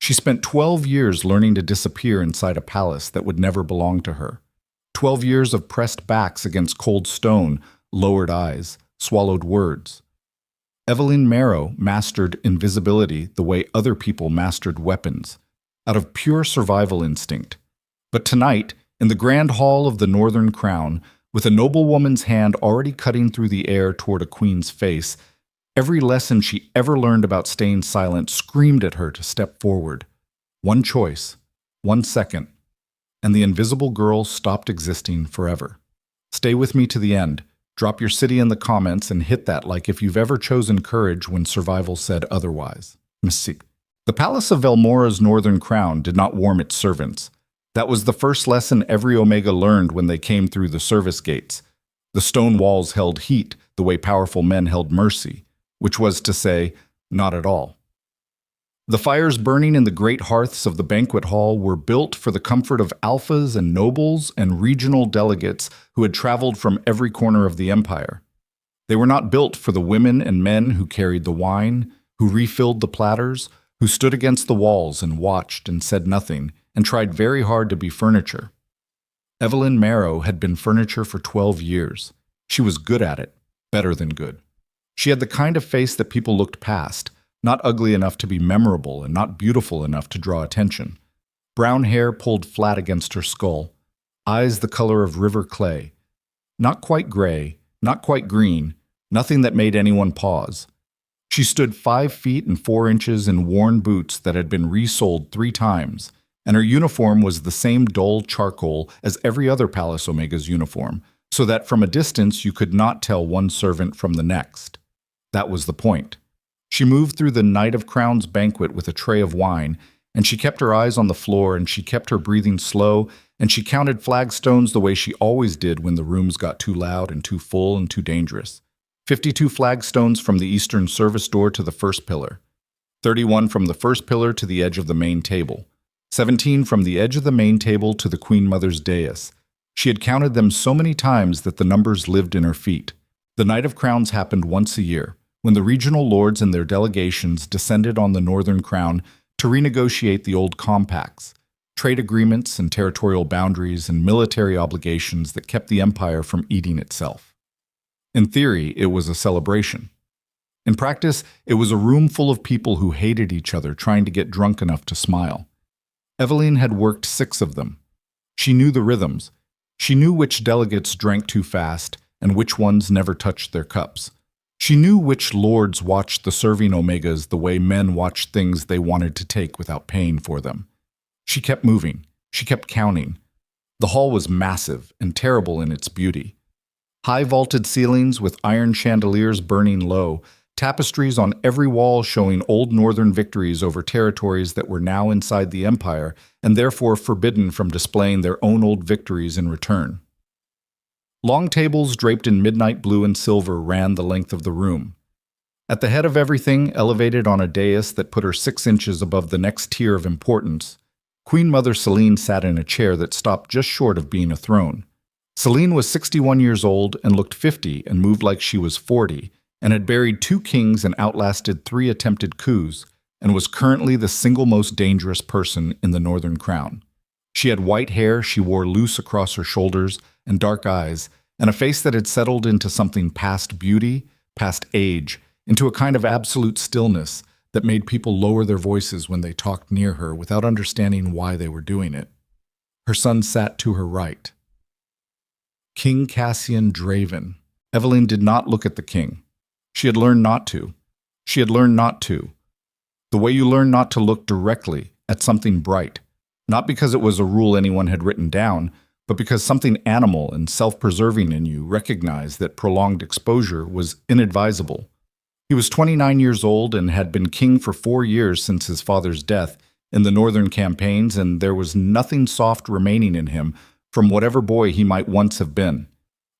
She spent 12 years learning to disappear inside a palace that would never belong to her. 12 years of pressed backs against cold stone, lowered eyes, swallowed words. Evelyne Marrow mastered invisibility the way other people mastered weapons, out of pure survival instinct. But tonight, in the grand hall of the Northern Crown, with a noblewoman's hand already cutting through the air toward a queen's face, every lesson she ever learned about staying silent screamed at her to step forward. One choice, 1 second, and the invisible girl stopped existing forever. Stay with me to the end. Drop your city in the comments and hit that like if you've ever chosen courage when survival said otherwise. Mystique. The Palace of Velmora's Northern Crown did not warm its servants. That was the first lesson every Omega learned when they came through the service gates. The stone walls held heat the way powerful men held mercy, which was to say, not at all. The fires burning in the great hearths of the banquet hall were built for the comfort of alphas and nobles and regional delegates who had traveled from every corner of the empire. They were not built for the women and men who carried the wine, who refilled the platters, who stood against the walls and watched and said nothing, and tried very hard to be furniture. Evelyne Marrow had been furniture for 12 years. She was good at it, better than good. She had the kind of face that people looked past, not ugly enough to be memorable and not beautiful enough to draw attention. Brown hair pulled flat against her skull, eyes the color of river clay. Not quite gray, not quite green, nothing that made anyone pause. She stood 5 feet and 4 inches in worn boots that had been resoled 3 times, and her uniform was the same dull charcoal as every other Palace Omega's uniform, so that from a distance you could not tell one servant from the next. That was the point. She moved through the Knight of Crowns banquet with a tray of wine, and she kept her eyes on the floor, and she kept her breathing slow, and she counted flagstones the way she always did when the rooms got too loud and too full and too dangerous. 52 flagstones from the eastern service door to the first pillar. 31 from the first pillar to the edge of the main table. 17 from the edge of the main table to the Queen Mother's dais. She had counted them so many times that the numbers lived in her feet. The Knight of Crowns happened once a year, when the regional lords and their delegations descended on the Northern Crown to renegotiate the old compacts, trade agreements and territorial boundaries and military obligations that kept the empire from eating itself. In theory, it was a celebration. In practice, it was a room full of people who hated each other trying to get drunk enough to smile. Evelyne had worked 6 of them. She knew the rhythms. She knew which delegates drank too fast and which ones never touched their cups. She knew which lords watched the serving Omegas the way men watched things they wanted to take without paying for them. She kept moving. She kept counting. The hall was massive and terrible in its beauty. High vaulted ceilings with iron chandeliers burning low, tapestries on every wall showing old northern victories over territories that were now inside the empire and therefore forbidden from displaying their own old victories in return. Long tables draped in midnight blue and silver ran the length of the room. At the head of everything, elevated on a dais that put her 6 inches above the next tier of importance, Queen Mother Celine sat in a chair that stopped just short of being a throne. Celine was 61 years old and looked 50 and moved like she was 40, and had buried 2 kings and outlasted 3 attempted coups, and was currently the single most dangerous person in the Northern Crown. She had white hair she wore loose across her shoulders, and dark eyes, and a face that had settled into something past beauty, past age, into a kind of absolute stillness that made people lower their voices when they talked near her without understanding why they were doing it. Her son sat to her right. King Cassian Draven. Evelyne did not look at the king. She had learned not to. She had learned not to. The way you learn not to look directly at something bright, not because it was a rule anyone had written down, but because something animal and self-preserving in you recognized that prolonged exposure was inadvisable. He was 29 years old and had been king for 4 years since his father's death in the northern campaigns, and there was nothing soft remaining in him from whatever boy he might once have been.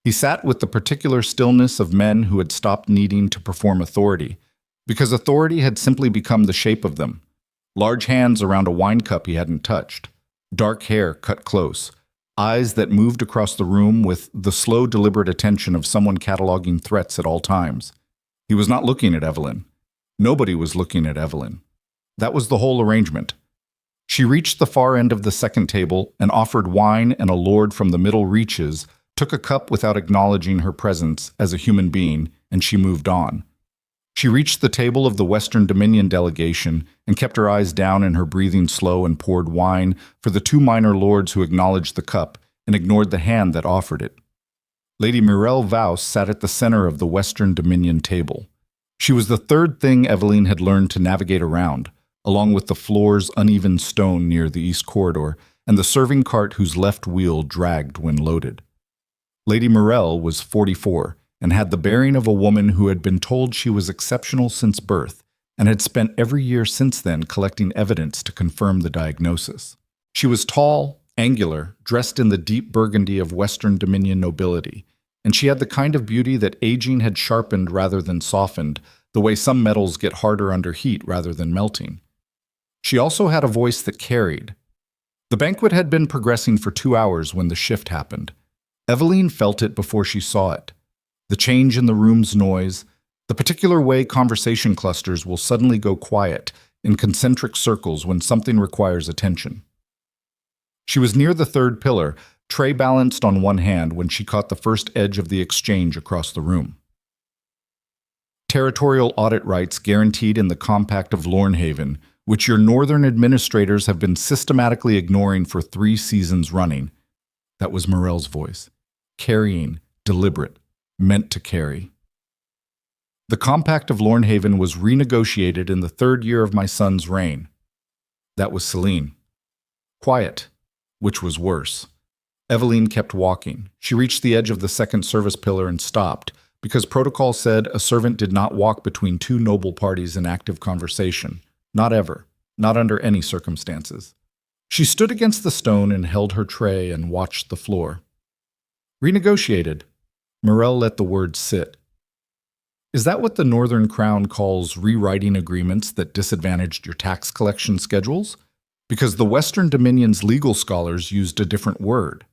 He sat with the particular stillness of men who had stopped needing to perform authority, because authority had simply become the shape of them. Large hands around a wine cup he hadn't touched, dark hair cut close, eyes that moved across the room with the slow, deliberate attention of someone cataloging threats at all times. He was not looking at Evelyne. Nobody was looking at Evelyne. That was the whole arrangement. She reached the far end of the second table and offered wine, and a lord from the middle reaches took a cup without acknowledging her presence as a human being, and she moved on. She reached the table of the Western Dominion delegation and kept her eyes down and her breathing slow and poured wine for the two minor lords who acknowledged the cup and ignored the hand that offered it. Lady Mirelle Vause sat at the center of the Western Dominion table. She was the third thing Evelyne had learned to navigate around, along with the floor's uneven stone near the east corridor and the serving cart whose left wheel dragged when loaded. Lady Mirelle was 44 and had the bearing of a woman who had been told she was exceptional since birth and had spent every year since then collecting evidence to confirm the diagnosis. She was tall, angular, dressed in the deep burgundy of Western Dominion nobility, and she had the kind of beauty that aging had sharpened rather than softened, the way some metals get harder under heat rather than melting. She also had a voice that carried. The banquet had been progressing for 2 hours when the shift happened. Evelyne felt it before she saw it. The change in the room's noise, the particular way conversation clusters will suddenly go quiet in concentric circles when something requires attention. She was near the third pillar, tray balanced on one hand when she caught the first edge of the exchange across the room. Territorial audit rights guaranteed in the Compact of Lornhaven, which your northern administrators have been systematically ignoring for 3 seasons running. That was Morel's voice. Carrying, deliberate, meant to carry. The Compact of Lornhaven was renegotiated in the 3rd year of my son's reign. That was Celine. Quiet, which was worse. Evelyne kept walking. She reached the edge of the second service pillar and stopped, because protocol said a servant did not walk between 2 noble parties in active conversation. Not ever. Not under any circumstances. She stood against the stone and held her tray and watched the floor. Renegotiated. Morel let the word sit. Is that what the Northern Crown calls rewriting agreements that disadvantaged your tax collection schedules? Because the Western Dominion's legal scholars used a different word.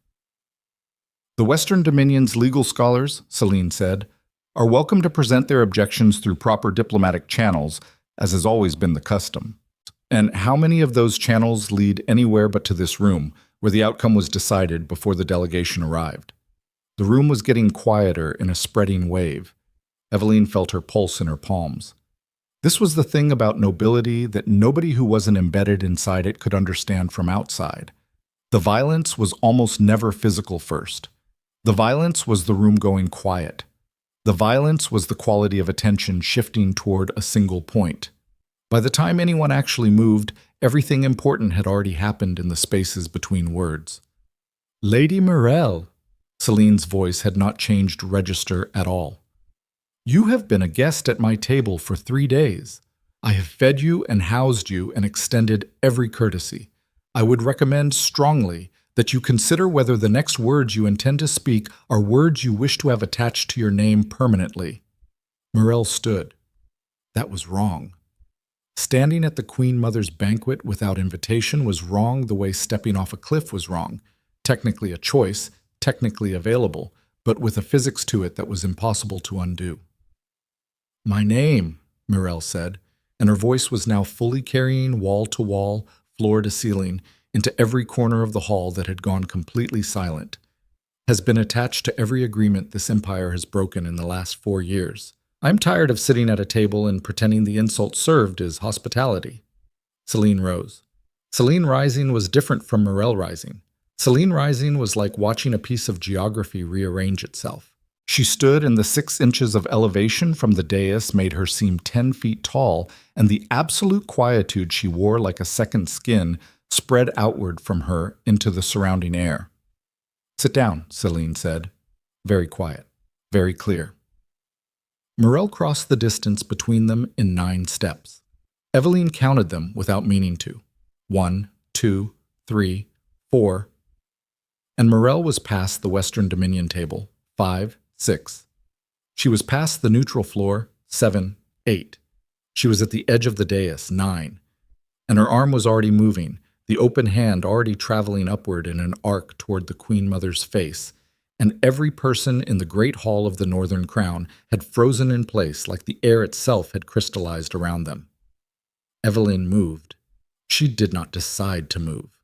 The Western Dominion's legal scholars, Celine said, are welcome to present their objections through proper diplomatic channels, as has always been the custom. And how many of those channels lead anywhere but to this room, where the outcome was decided before the delegation arrived? The room was getting quieter in a spreading wave. Evelyne felt her pulse in her palms. This was the thing about nobility that nobody who wasn't embedded inside it could understand from outside. The violence was almost never physical first. The violence was the room going quiet. The violence was the quality of attention shifting toward a single point. By the time anyone actually moved, everything important had already happened in the spaces between words. Lady Mirelle, Celine's voice had not changed register at all. You have been a guest at my table for 3 days. I have fed you and housed you and extended every courtesy. I would recommend strongly that you consider whether the next words you intend to speak are words you wish to have attached to your name permanently. Morel stood. That was wrong. Standing at the Queen Mother's banquet without invitation was wrong the way stepping off a cliff was wrong. Technically a choice, technically available, but with a physics to it that was impossible to undo. My name, Morel said, and her voice was now fully carrying wall to wall, floor to ceiling, into every corner of the hall that had gone completely silent, has been attached to every agreement this empire has broken in the last 4 years. I'm tired of sitting at a table and pretending the insult served is hospitality. Celine rose. Celine rising was different from Morel rising. Celine rising was like watching a piece of geography rearrange itself. She stood, and the 6 inches of elevation from the dais made her seem 10 feet tall, and the absolute quietude she wore like a second skin spread outward from her into the surrounding air. Sit down, Celine said. Very quiet, very clear. Morel crossed the distance between them in 9 steps. Evelyne counted them without meaning to. 1, 2, 3, 4. And Morel was past the Western Dominion table. 5, 6. She was past the neutral floor. 7, 8. She was at the edge of the dais. 9. And her arm was already moving, the open hand already traveling upward in an arc toward the Queen Mother's face, and every person in the great hall of the Northern Crown had frozen in place like the air itself had crystallized around them. Evelyne moved. She did not decide to move.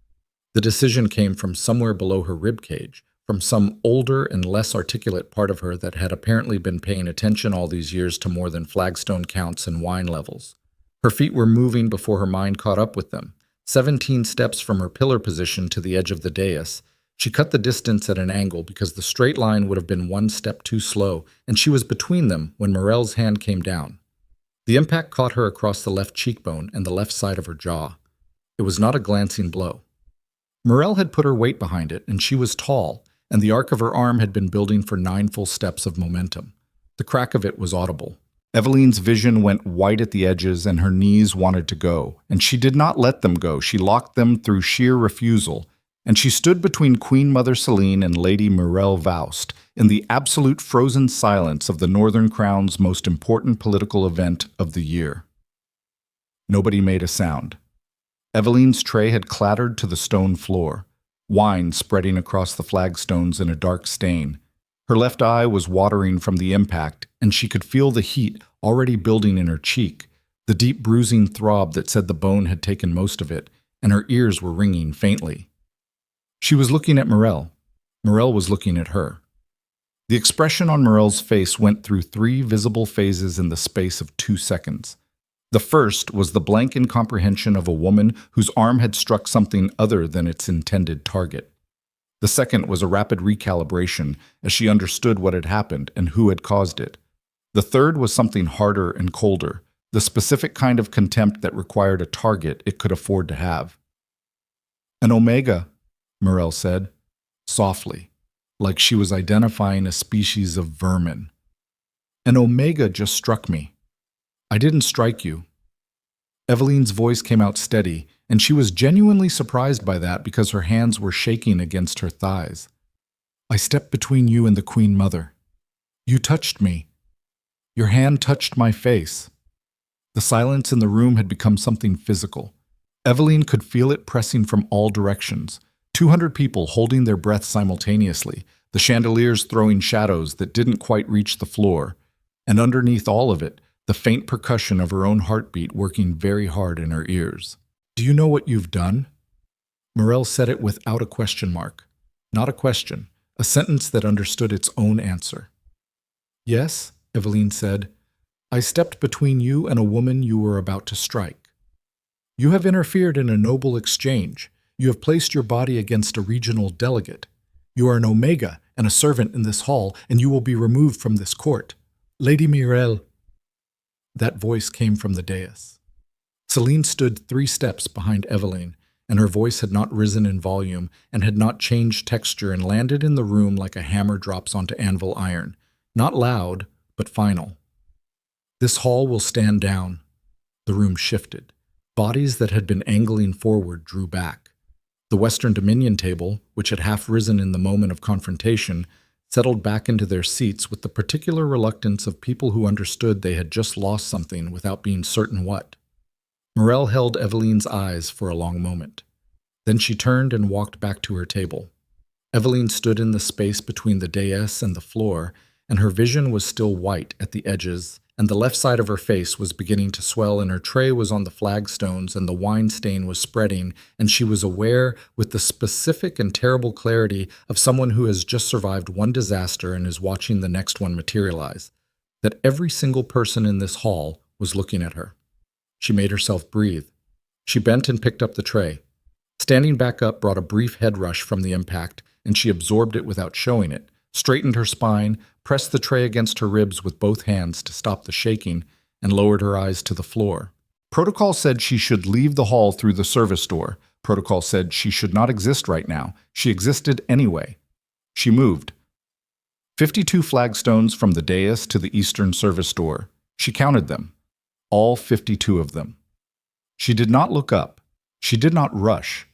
The decision came from somewhere below her ribcage, from some older and less articulate part of her that had apparently been paying attention all these years to more than flagstone counts and wine levels. Her feet were moving before her mind caught up with them. 17 steps from her pillar position to the edge of the dais. She cut the distance at an angle because the straight line would have been one step too slow, and she was between them when Morel's hand came down. The impact caught her across the left cheekbone and the left side of her jaw. It was not a glancing blow. Morel had put her weight behind it, and she was tall, and the arc of her arm had been building for 9 full steps of momentum. The crack of it was audible. Evelyne's vision went white at the edges, and her knees wanted to go, and she did not let them go. She locked them through sheer refusal, and she stood between Queen Mother Celine and Lady Morel Voust in the absolute frozen silence of the Northern Crown's most important political event of the year. Nobody made a sound. Evelyne's tray had clattered to the stone floor, wine spreading across the flagstones in a dark stain. Her left eye was watering from the impact, and she could feel the heat already building in her cheek, the deep bruising throb that said the bone had taken most of it, and her ears were ringing faintly. She was looking at Morel. Morel was looking at her. The expression on Morel's face went through 3 visible phases in the space of 2 seconds. The first was the blank incomprehension of a woman whose arm had struck something other than its intended target. The second was a rapid recalibration as she understood what had happened and who had caused it. The third was something harder and colder, the specific kind of contempt that required a target it could afford to have. "An omega," Morel said, softly, like she was identifying a species of vermin. "An omega just struck me. I didn't strike you." Evelyne's voice came out steady, and she was genuinely surprised by that because her hands were shaking against her thighs. "I stepped between you and the Queen Mother. You touched me. Your hand touched my face." The silence in the room had become something physical. Evelyne could feel it pressing from all directions. 200 people holding their breath simultaneously, the chandeliers throwing shadows that didn't quite reach the floor, and underneath all of it, the faint percussion of her own heartbeat working very hard in her ears. "Do you know what you've done?" Morel said it without a question mark. Not a question, a sentence that understood its own answer. "Yes," Evelyne said. "I stepped between you and a woman you were about to strike. You have interfered in a noble exchange. You have placed your body against a regional delegate. You are an omega and a servant in this hall, and you will be removed from this court. Lady Morel." That voice came from the dais. Celine stood 3 steps behind Evelyne, and her voice had not risen in volume and had not changed texture and landed in the room like a hammer drops onto anvil iron. Not loud, but final. "This hall will stand down." The room shifted. Bodies that had been angling forward drew back. The Western Dominion table, which had half risen in the moment of confrontation, settled back into their seats with the particular reluctance of people who understood they had just lost something without being certain what. Morel held Evelyne's eyes for a long moment. Then she turned and walked back to her table. Evelyne stood in the space between the dais and the floor, and her vision was still white at the edges, and the left side of her face was beginning to swell, and her tray was on the flagstones, and the wine stain was spreading, and she was aware, with the specific and terrible clarity of someone who has just survived one disaster and is watching the next one materialize, that every single person in this hall was looking at her. She made herself breathe. She bent and picked up the tray. Standing back up brought a brief head rush from the impact, and she absorbed it without showing it, straightened her spine, pressed the tray against her ribs with both hands to stop the shaking, and lowered her eyes to the floor. Protocol said she should leave the hall through the service door. Protocol said she should not exist right now. She existed anyway. She moved. 52 flagstones from the dais to the eastern service door. She counted them. All 52 of them. She did not look up. She did not rush.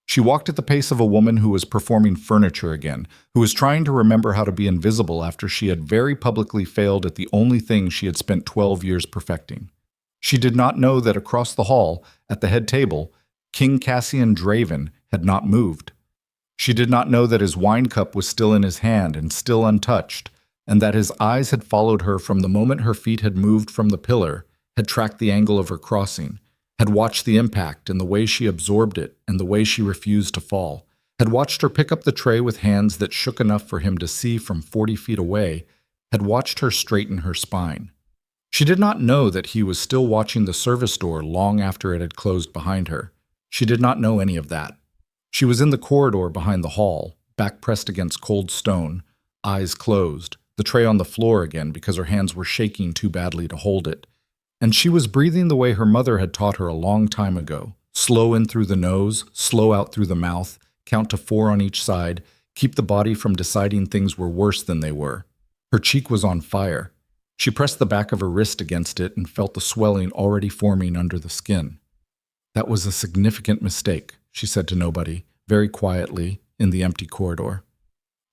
She walked at the pace of a woman who was performing furniture again, who was trying to remember how to be invisible after she had very publicly failed at the only thing she had spent 12 years perfecting. She did not know that across the hall, at the head table, King Cassian Draven had not moved. She did not know that his wine cup was still in his hand and still untouched, and that his eyes had followed her from the moment her feet had moved from the pillar, had tracked the angle of her crossing, had watched the impact and the way she absorbed it and the way she refused to fall, had watched her pick up the tray with hands that shook enough for him to see from 40 feet away, had watched her straighten her spine. She did not know that he was still watching the service door long after it had closed behind her. She did not know any of that. She was in the corridor behind the hall, back pressed against cold stone, eyes closed, the tray on the floor again because her hands were shaking too badly to hold it. And she was breathing the way her mother had taught her a long time ago. Slow in through the nose, slow out through the mouth, count to 4 on each side, keep the body from deciding things were worse than they were. Her cheek was on fire. She pressed the back of her wrist against it and felt the swelling already forming under the skin. That was a significant mistake, she said to nobody, very quietly, in the empty corridor.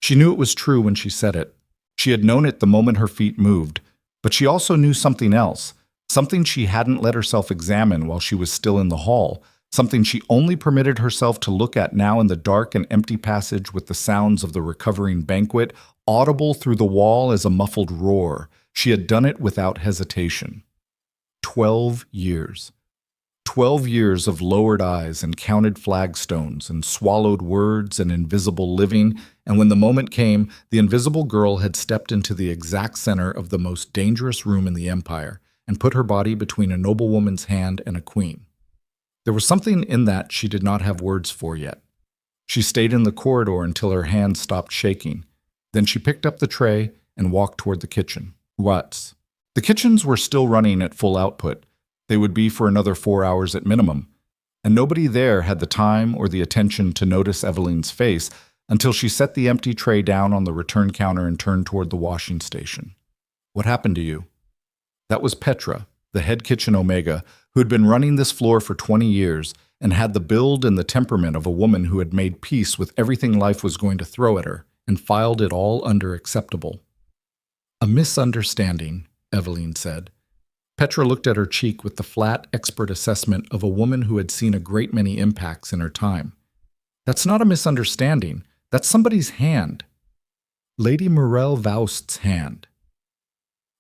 She knew it was true when she said it. She had known it the moment her feet moved, but she also knew something else, something she hadn't let herself examine while she was still in the hall, something she only permitted herself to look at now in the dark and empty passage with the sounds of the recovering banquet, audible through the wall as a muffled roar. She had done it without hesitation. 12 years. 12 years of lowered eyes and counted flagstones and swallowed words and invisible living, and when the moment came, the invisible girl had stepped into the exact center of the most dangerous room in the empire and put her body between a noblewoman's hand and a queen. There was something in that she did not have words for yet. She stayed in the corridor until her hands stopped shaking. Then she picked up the tray and walked toward the kitchen. What? The kitchens were still running at full output. They would be for another 4 hours at minimum. And nobody there had the time or the attention to notice Evelyne's face until she set the empty tray down on the return counter and turned toward the washing station. What happened to you? That was Petra, the head kitchen omega, who had been running this floor for 20 years and had the build and the temperament of a woman who had made peace with everything life was going to throw at her and filed it all under acceptable. A misunderstanding, Evelyne said. Petra looked at her cheek with the flat, expert assessment of a woman who had seen a great many impacts in her time. That's not a misunderstanding. That's somebody's hand. Lady Morel Vaust's hand.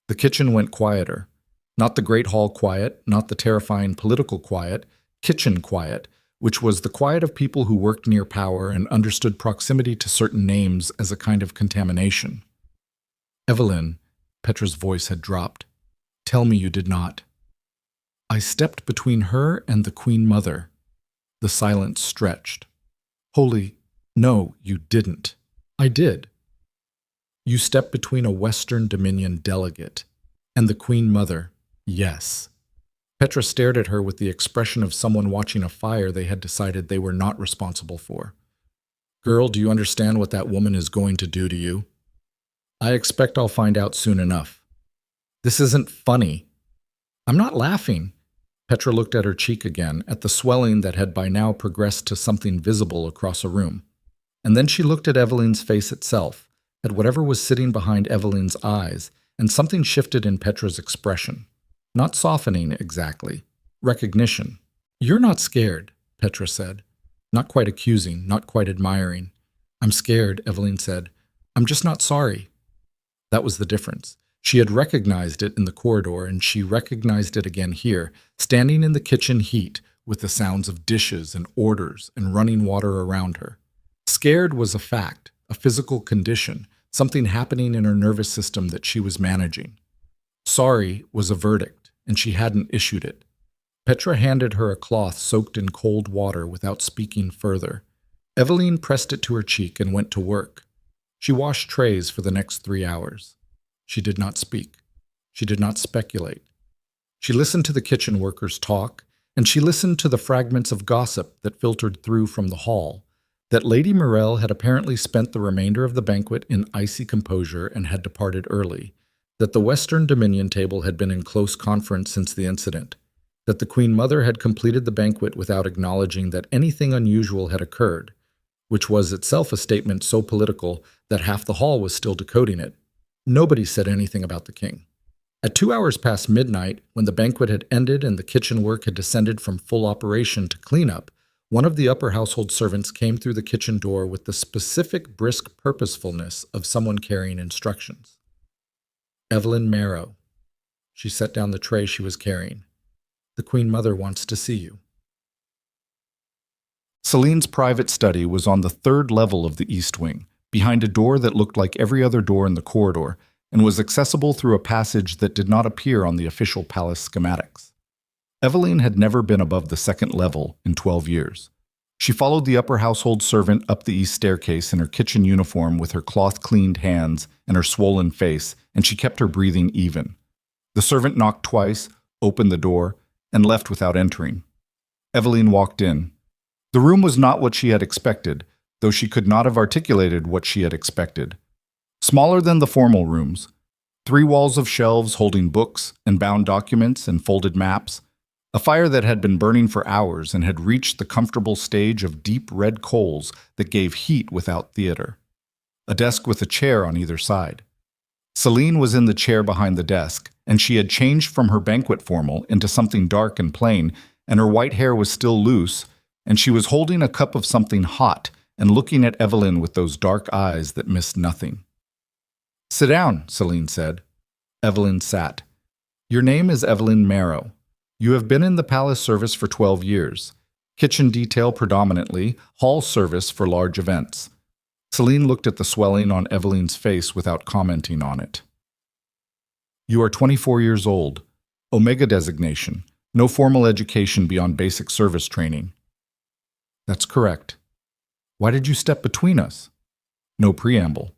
The kitchen went quieter. Not the great hall quiet, not the terrifying political quiet, kitchen quiet, which was the quiet of people who worked near power and understood proximity to certain names as a kind of contamination. Evelyne, Petra's voice had dropped. Tell me you did not. I stepped between her and the Queen Mother. The silence stretched. Holy, no, you didn't. I did. You stepped between a Western Dominion delegate and the Queen Mother. Yes. Petra stared at her with the expression of someone watching a fire they had decided they were not responsible for. Girl, do you understand what that woman is going to do to you? I expect I'll find out soon enough. This isn't funny. I'm not laughing. Petra looked at her cheek again, at the swelling that had by now progressed to something visible across a room. And then she looked at Evelyne's face itself, at whatever was sitting behind Evelyne's eyes, and something shifted in Petra's expression. Not softening exactly. Recognition. You're not scared, Petra said. Not quite accusing, not quite admiring. I'm scared, Evelyne said. I'm just not sorry. That was the difference. She had recognized it in the corridor, and she recognized it again here, standing in the kitchen heat with the sounds of dishes and orders and running water around her. Scared was a fact, a physical condition, something happening in her nervous system that she was managing. Sorry was a verdict, and she hadn't issued it. Petra handed her a cloth soaked in cold water without speaking further. Evelyne pressed it to her cheek and went to work. She washed trays for the next 3 hours. She did not speak. She did not speculate. She listened to the kitchen workers talk, and she listened to the fragments of gossip that filtered through from the hall, that Lady Morel had apparently spent the remainder of the banquet in icy composure and had departed early, that the Western Dominion table had been in close conference since the incident, that the Queen Mother had completed the banquet without acknowledging that anything unusual had occurred, which was itself a statement so political that half the hall was still decoding it. Nobody said anything about the king. At 2 hours past midnight, when the banquet had ended and the kitchen work had descended from full operation to cleanup, one of the upper household servants came through the kitchen door with the specific brisk purposefulness of someone carrying instructions. Evelyne Marrow. She set down the tray she was carrying. The Queen Mother wants to see you. Celine's private study was on the third level of the East Wing, behind a door that looked like every other door in the corridor, and was accessible through a passage that did not appear on the official palace schematics. Evelyne had never been above the second level in 12 years. She followed the upper household servant up the east staircase in her kitchen uniform with her cloth-cleaned hands and her swollen face, and she kept her breathing even. The servant knocked twice, opened the door, and left without entering. Evelyne walked in. The room was not what she had expected, though she could not have articulated what she had expected. Smaller than the formal rooms, 3 walls of shelves holding books and bound documents and folded maps, a fire that had been burning for hours and had reached the comfortable stage of deep red coals that gave heat without theater. A desk with a chair on either side. Celine was in the chair behind the desk, and she had changed from her banquet formal into something dark and plain, and her white hair was still loose, and she was holding a cup of something hot and looking at Evelyne with those dark eyes that missed nothing. "Sit down," Celine said. Evelyne sat. "Your name is Evelyne Marrow. You have been in the palace service for 12 years. Kitchen detail predominantly, hall service for large events." Celine looked at the swelling on Evelyne's face without commenting on it. "You are 24 years old. Omega designation. No formal education beyond basic service training." "That's correct." "Why did you step between us?" No preamble.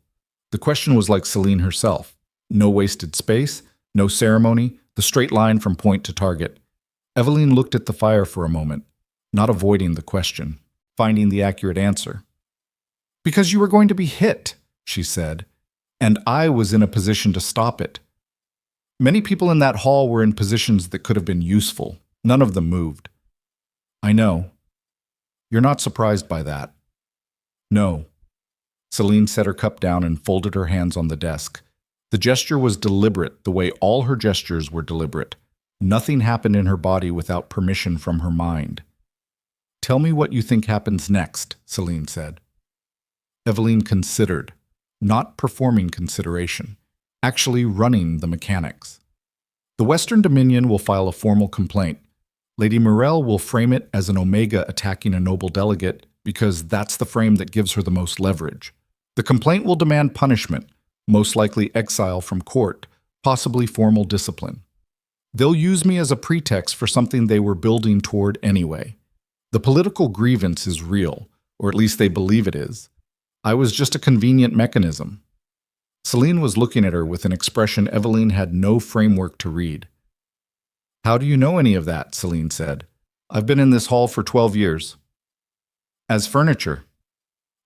The question was like Celine herself. No wasted space, no ceremony, the straight line from point to target. Evelyne looked at the fire for a moment, not avoiding the question, finding the accurate answer. "Because you were going to be hit," she said, "and I was in a position to stop it. Many people in that hall were in positions that could have been useful. None of them moved." "I know. You're not surprised by that." "No." Celine set her cup down and folded her hands on the desk. The gesture was deliberate, the way all her gestures were deliberate. Nothing happened in her body without permission from her mind. "Tell me what you think happens next," Celine said. Evelyne considered, not performing consideration, actually running the mechanics. "The Western Dominion will file a formal complaint. Lady Morel will frame it as an Omega attacking a noble delegate because that's the frame that gives her the most leverage. The complaint will demand punishment, most likely exile from court, possibly formal discipline. They'll use me as a pretext for something they were building toward anyway. The political grievance is real, or at least they believe it is. I was just a convenient mechanism." Celine was looking at her with an expression Evelyne had no framework to read. "How do you know any of that?" Celine said. "I've been in this hall for 12 years. "As furniture."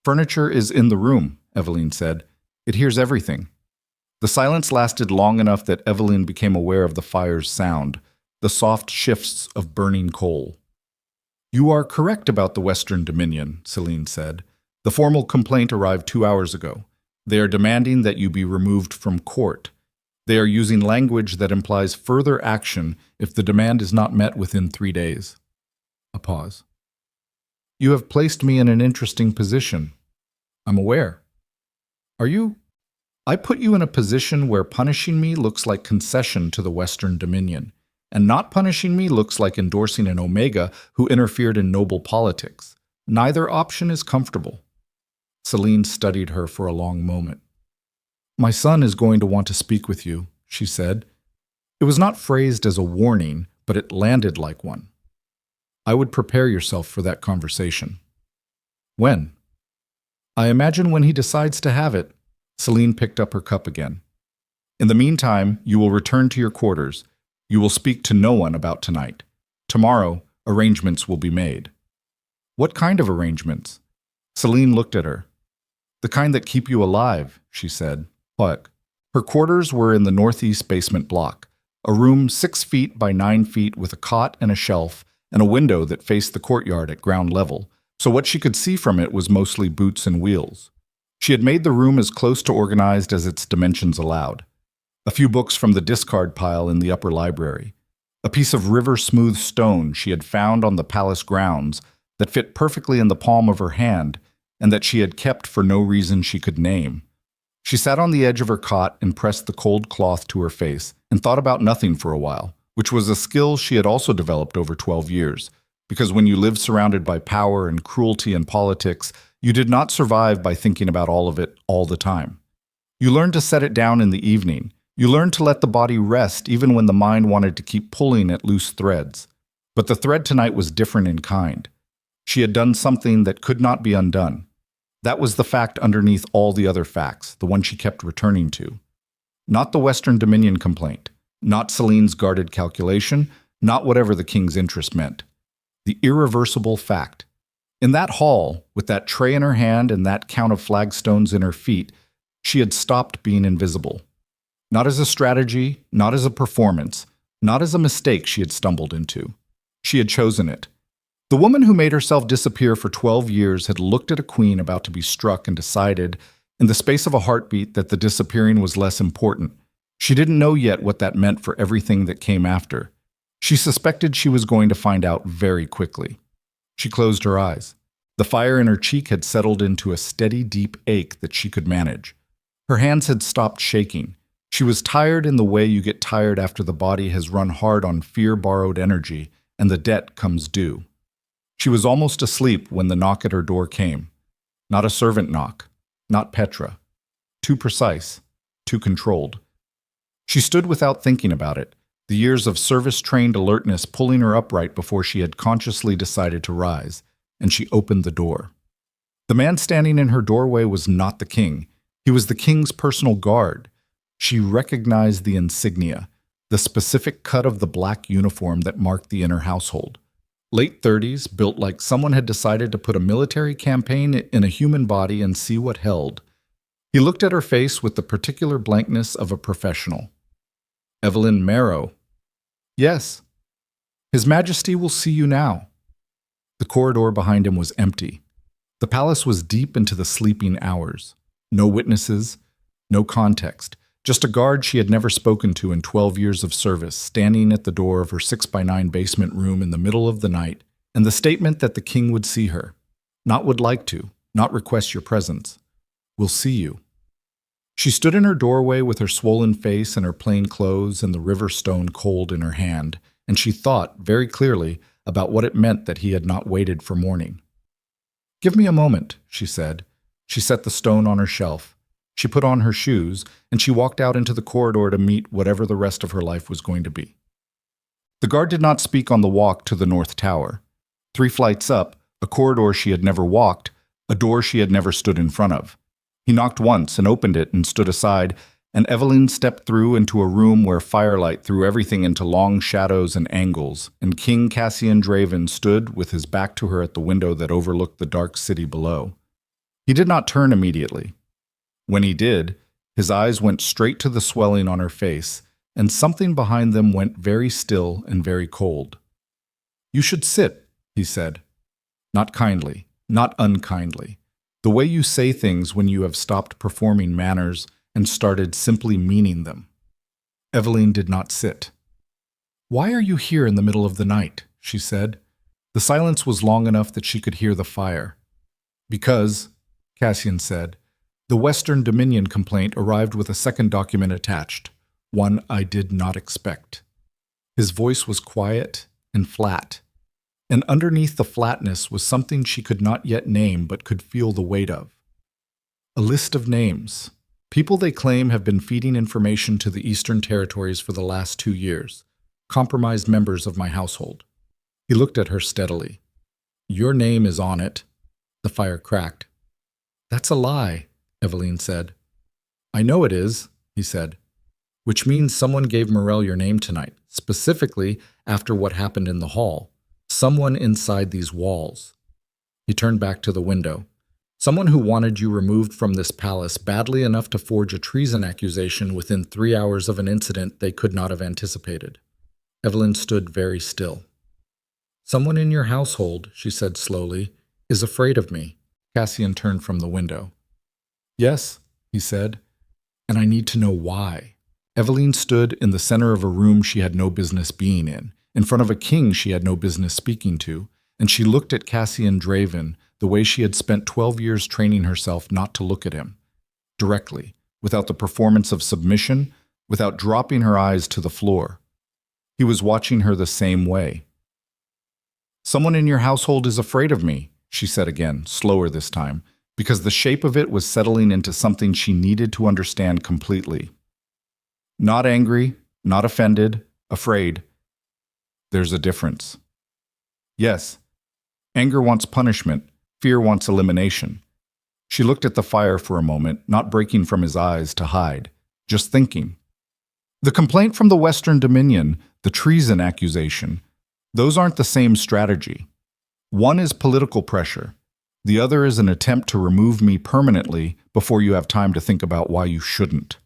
"Furniture is in the room," Evelyne said. "It hears everything." The silence lasted long enough that Evelyne became aware of the fire's sound, the soft shifts of burning coal. "You are correct about the Western Dominion," Celine said. "The formal complaint arrived 2 hours ago. They are demanding that you be removed from court. They are using language that implies further action if the demand is not met within 3 days. A pause. "You have placed me in an interesting position." "I'm aware." "Are you? I put you in a position where punishing me looks like concession to the Western Dominion, and not punishing me looks like endorsing an Omega who interfered in noble politics. Neither option is comfortable." Celine studied her for a long moment. "My son is going to want to speak with you," she said. It was not phrased as a warning, but it landed like one. "I would prepare yourself for that conversation." "When?" "I imagine when he decides to have it." Celine picked up her cup again. "In the meantime, you will return to your quarters. You will speak to no one about tonight. Tomorrow, arrangements will be made." "What kind of arrangements?" Celine looked at her. "The kind that keep you alive," she said. "What?" Her quarters were in the northeast basement block, a room 6 feet by 9 feet with a cot and a shelf, and a window that faced the courtyard at ground level, so what she could see from it was mostly boots and wheels. She had made the room as close to organized as its dimensions allowed. A few books from the discard pile in the upper library. A piece of river-smooth stone she had found on the palace grounds that fit perfectly in the palm of her hand and that she had kept for no reason she could name. She sat on the edge of her cot and pressed the cold cloth to her face and thought about nothing for a while, which was a skill she had also developed over 12 years, because when you lived surrounded by power and cruelty and politics, you did not survive by thinking about all of it all the time. You learned to set it down in the evening. You learned to let the body rest even when the mind wanted to keep pulling at loose threads. But the thread tonight was different in kind. She had done something that could not be undone. That was the fact underneath all the other facts, the one she kept returning to. Not the Western Dominion complaint, not Celine's guarded calculation, not whatever the king's interest meant. The irreversible fact. In that hall, with that tray in her hand and that count of flagstones in her feet, she had stopped being invisible. Not as a strategy, not as a performance, not as a mistake she had stumbled into. She had chosen it. The woman who made herself disappear for 12 years had looked at a queen about to be struck and decided, in the space of a heartbeat, that the disappearing was less important. She didn't know yet what that meant for everything that came after. She suspected she was going to find out very quickly. She closed her eyes. The fire in her cheek had settled into a steady, deep ache that she could manage. Her hands had stopped shaking. She was tired in the way you get tired after the body has run hard on fear-borrowed energy and the debt comes due. She was almost asleep when the knock at her door came. Not a servant knock, not Petra. Too precise, too controlled. She stood without thinking about it, the years of service-trained alertness pulling her upright before she had consciously decided to rise, and she opened the door. The man standing in her doorway was not the king. He was the king's personal guard. She recognized the insignia, the specific cut of the black uniform that marked the inner household. Late 30s, built like someone had decided to put a military campaign in a human body and see what held. He looked at her face with the particular blankness of a professional. Evelyne Marrow. Yes. His Majesty will see you now. The corridor behind him was empty. The palace was deep into the sleeping hours. No witnesses, no context, just a guard she had never spoken to in 12 years of service standing at the door of her 6x9 basement room in the middle of the night, and the statement that the king would see her. Not would like to, not request your presence. Will see you. She stood in her doorway with her swollen face and her plain clothes and the river stone cold in her hand, and she thought very clearly about what it meant that he had not waited for morning. "Give me a moment," she said. She set the stone on her shelf. She put on her shoes, and she walked out into the corridor to meet whatever the rest of her life was going to be. The guard did not speak on the walk to the North Tower. 3 flights up, a corridor she had never walked, a door she had never stood in front of. He knocked once and opened it and stood aside, and Evelyne stepped through into a room where firelight threw everything into long shadows and angles, and King Cassian Draven stood with his back to her at the window that overlooked the dark city below. He did not turn immediately. When he did, his eyes went straight to the swelling on her face, and something behind them went very still and very cold. "You should sit," he said. Not kindly, not unkindly. The way you say things when you have stopped performing manners and started simply meaning them. Evelyne did not sit. "Why are you here in the middle of the night?" she said. The silence was long enough that she could hear the fire. "Because," Cassian said, "the Western Dominion complaint arrived with a second document attached, one I did not expect." His voice was quiet and flat, and underneath the flatness was something she could not yet name but could feel the weight of. A list of names. People they claim have been feeding information to the Eastern Territories for the last 2 years. Compromised members of my household. He looked at her steadily. "Your name is on it." The fire cracked. "That's a lie," Evelyne said. "I know it is," he said. "Which means someone gave Morel your name tonight, specifically after what happened in the hall. Someone inside these walls." He turned back to the window. "Someone who wanted you removed from this palace badly enough to forge a treason accusation within 3 hours of an incident they could not have anticipated." Evelyne stood very still. "Someone in your household," she said slowly, "is afraid of me." Cassian turned from the window. "Yes," he said, "and I need to know why." Evelyne stood in the center of a room she had no business being in front of a king she had no business speaking to, and she looked at Cassian Draven the way she had spent 12 years training herself not to look at him, directly, without the performance of submission, without dropping her eyes to the floor. He was watching her the same way. "Someone in your household is afraid of me," she said again, slower this time, because the shape of it was settling into something she needed to understand completely. Not angry, not offended, afraid. There's a difference. Yes, anger wants punishment, fear wants elimination. She looked at the fire for a moment, not breaking from his eyes to hide, just thinking. The complaint from the Western Dominion, the treason accusation, those aren't the same strategy. One is political pressure. The other is an attempt to remove me permanently before you have time to think about why you shouldn't.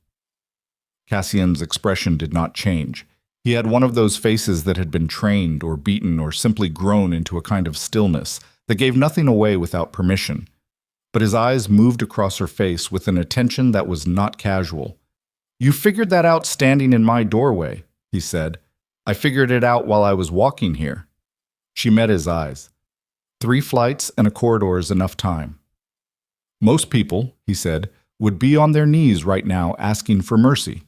Cassian's expression did not change. He had one of those faces that had been trained or beaten or simply grown into a kind of stillness that gave nothing away without permission. But his eyes moved across her face with an attention that was not casual. "You figured that out standing in my doorway," he said. "I figured it out while I was walking here." She met his eyes. 3 flights and a corridor is enough time. "Most people," he said, "would be on their knees right now asking for mercy."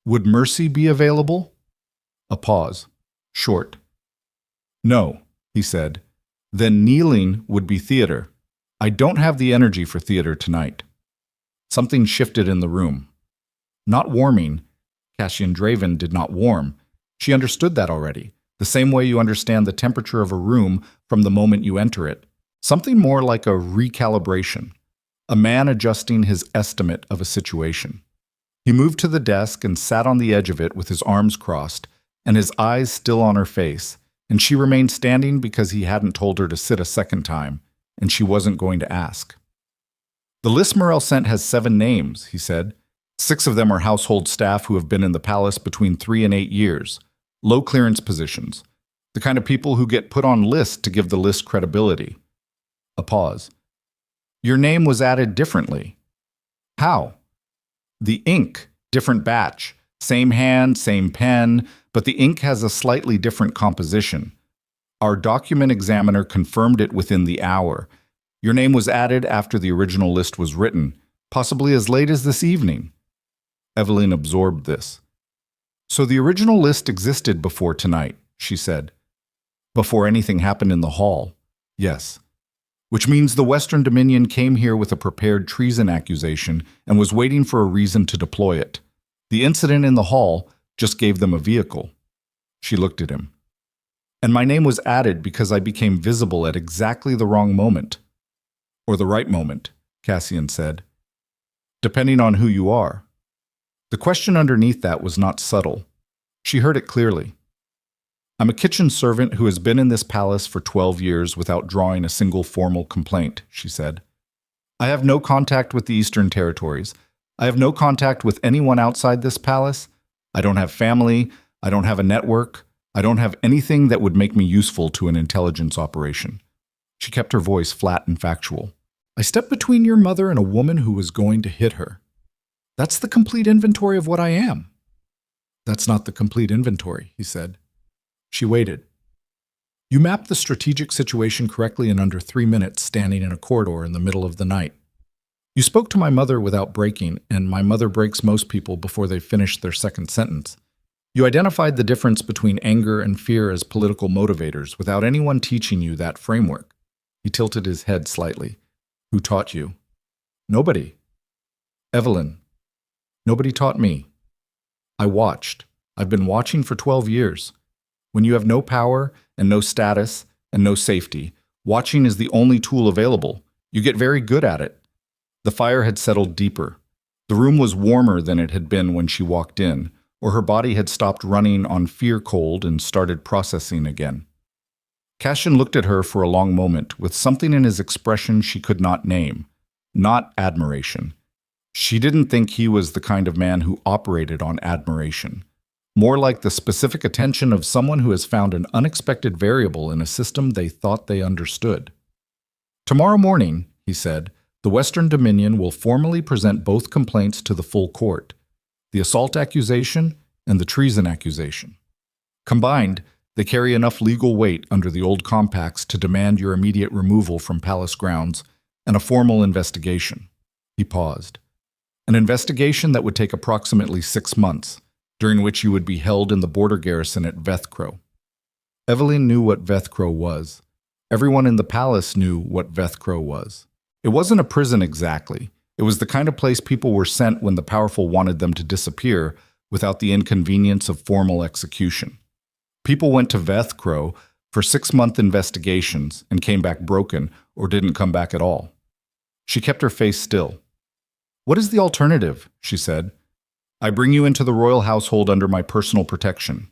"Would mercy be available?" A pause. Short. "No," he said. "Then kneeling would be theater. I don't have the energy for theater tonight." Something shifted in the room. Not warming. Cassian Draven did not warm. She understood that already, the same way you understand the temperature of a room from the moment you enter it. Something more like a recalibration. A man adjusting his estimate of a situation. He moved to the desk and sat on the edge of it with his arms crossed, and his eyes still on her face, and she remained standing because he hadn't told her to sit a second time, and she wasn't going to ask. "The list Morel sent has 7 names," he said. 6 of them are household staff who have been in the palace between 3 and 8 years. Low clearance positions. The kind of people who get put on lists to give the list credibility." A pause. "Your name was added differently." "How?" "The ink, different batch. Same hand, same pen, but the ink has a slightly different composition. Our document examiner confirmed it within the hour. Your name was added after the original list was written, possibly as late as this evening." Evelyne absorbed this. "So the original list existed before tonight," she said. "Before anything happened in the hall, yes. Which means the Western Dominion came here with a prepared treason accusation and was waiting for a reason to deploy it. The incident in the hall just gave them a vehicle." She looked at him. "And my name was added because I became visible at exactly the wrong moment." "Or the right moment," Cassian said. "Depending on who you are." The question underneath that was not subtle. She heard it clearly. "I'm a kitchen servant who has been in this palace for 12 years without drawing a single formal complaint," she said. "I have no contact with the Eastern Territories. I have no contact with anyone outside this palace. I don't have family. I don't have a network. I don't have anything that would make me useful to an intelligence operation." She kept her voice flat and factual. "I stepped between your mother and a woman who was going to hit her. That's the complete inventory of what I am." "That's not the complete inventory," he said. She waited. "You mapped the strategic situation correctly in under 3 minutes standing in a corridor in the middle of the night. You spoke to my mother without breaking, and my mother breaks most people before they've finished their second sentence. You identified the difference between anger and fear as political motivators without anyone teaching you that framework." He tilted his head slightly. "Who taught you?" "Nobody." "Evelyne. Nobody taught me. I watched. I've been watching for 12 years. When you have no power and no status and no safety, watching is the only tool available. You get very good at it." The fire had settled deeper. The room was warmer than it had been when she walked in, or her body had stopped running on fear cold and started processing again. Cassian looked at her for a long moment with something in his expression she could not name. Not admiration. She didn't think he was the kind of man who operated on admiration. More like the specific attention of someone who has found an unexpected variable in a system they thought they understood. "Tomorrow morning," he said, "the Western Dominion will formally present both complaints to the full court, the assault accusation and the treason accusation. Combined, they carry enough legal weight under the old compacts to demand your immediate removal from palace grounds and a formal investigation." He paused. "An investigation that would take approximately 6 months. during which you would be held in the border garrison at Vethcrow. Evelyne knew what Vethcrow was. Everyone in the palace knew what Vethcrow was. It wasn't a prison exactly. It was the kind of place people were sent when the powerful wanted them to disappear without the inconvenience of formal execution. People went to Vethcrow for 6-month investigations and came back broken or didn't come back at all. She kept her face still. "What is the alternative?" she said. "I bring you into the royal household under my personal protection.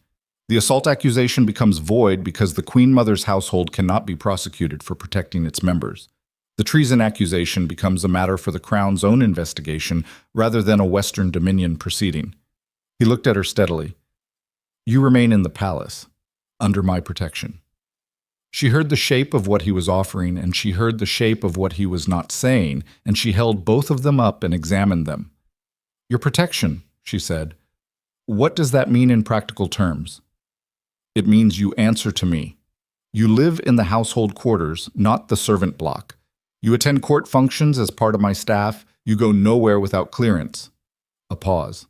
The assault accusation becomes void because the Queen Mother's household cannot be prosecuted for protecting its members. The treason accusation becomes a matter for the Crown's own investigation rather than a Western Dominion proceeding." He looked at her steadily. "You remain in the palace, under my protection." She heard the shape of what he was offering, and she heard the shape of what he was not saying, and she held both of them up and examined them. "Your protection," she said. "What does that mean in practical terms?" "It means you answer to me. You live in the household quarters, not the servant block. You attend court functions as part of my staff. You go nowhere without clearance." A pause.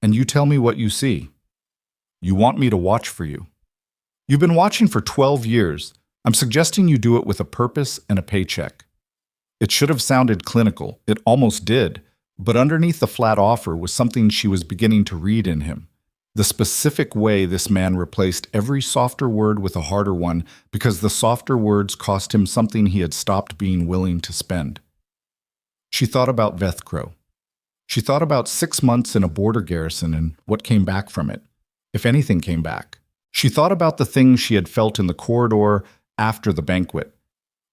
"And you tell me what you see. You want me to watch for you. You've been watching for 12 years. I'm suggesting you do it with a purpose and a paycheck." It should have sounded clinical. It almost did. But underneath the flat offer was something she was beginning to read in him. The specific way this man replaced every softer word with a harder one because the softer words cost him something he had stopped being willing to spend. She thought about Vethcrow. She thought about 6 months in a border garrison and what came back from it, if anything came back. She thought about the things she had felt in the corridor after the banquet.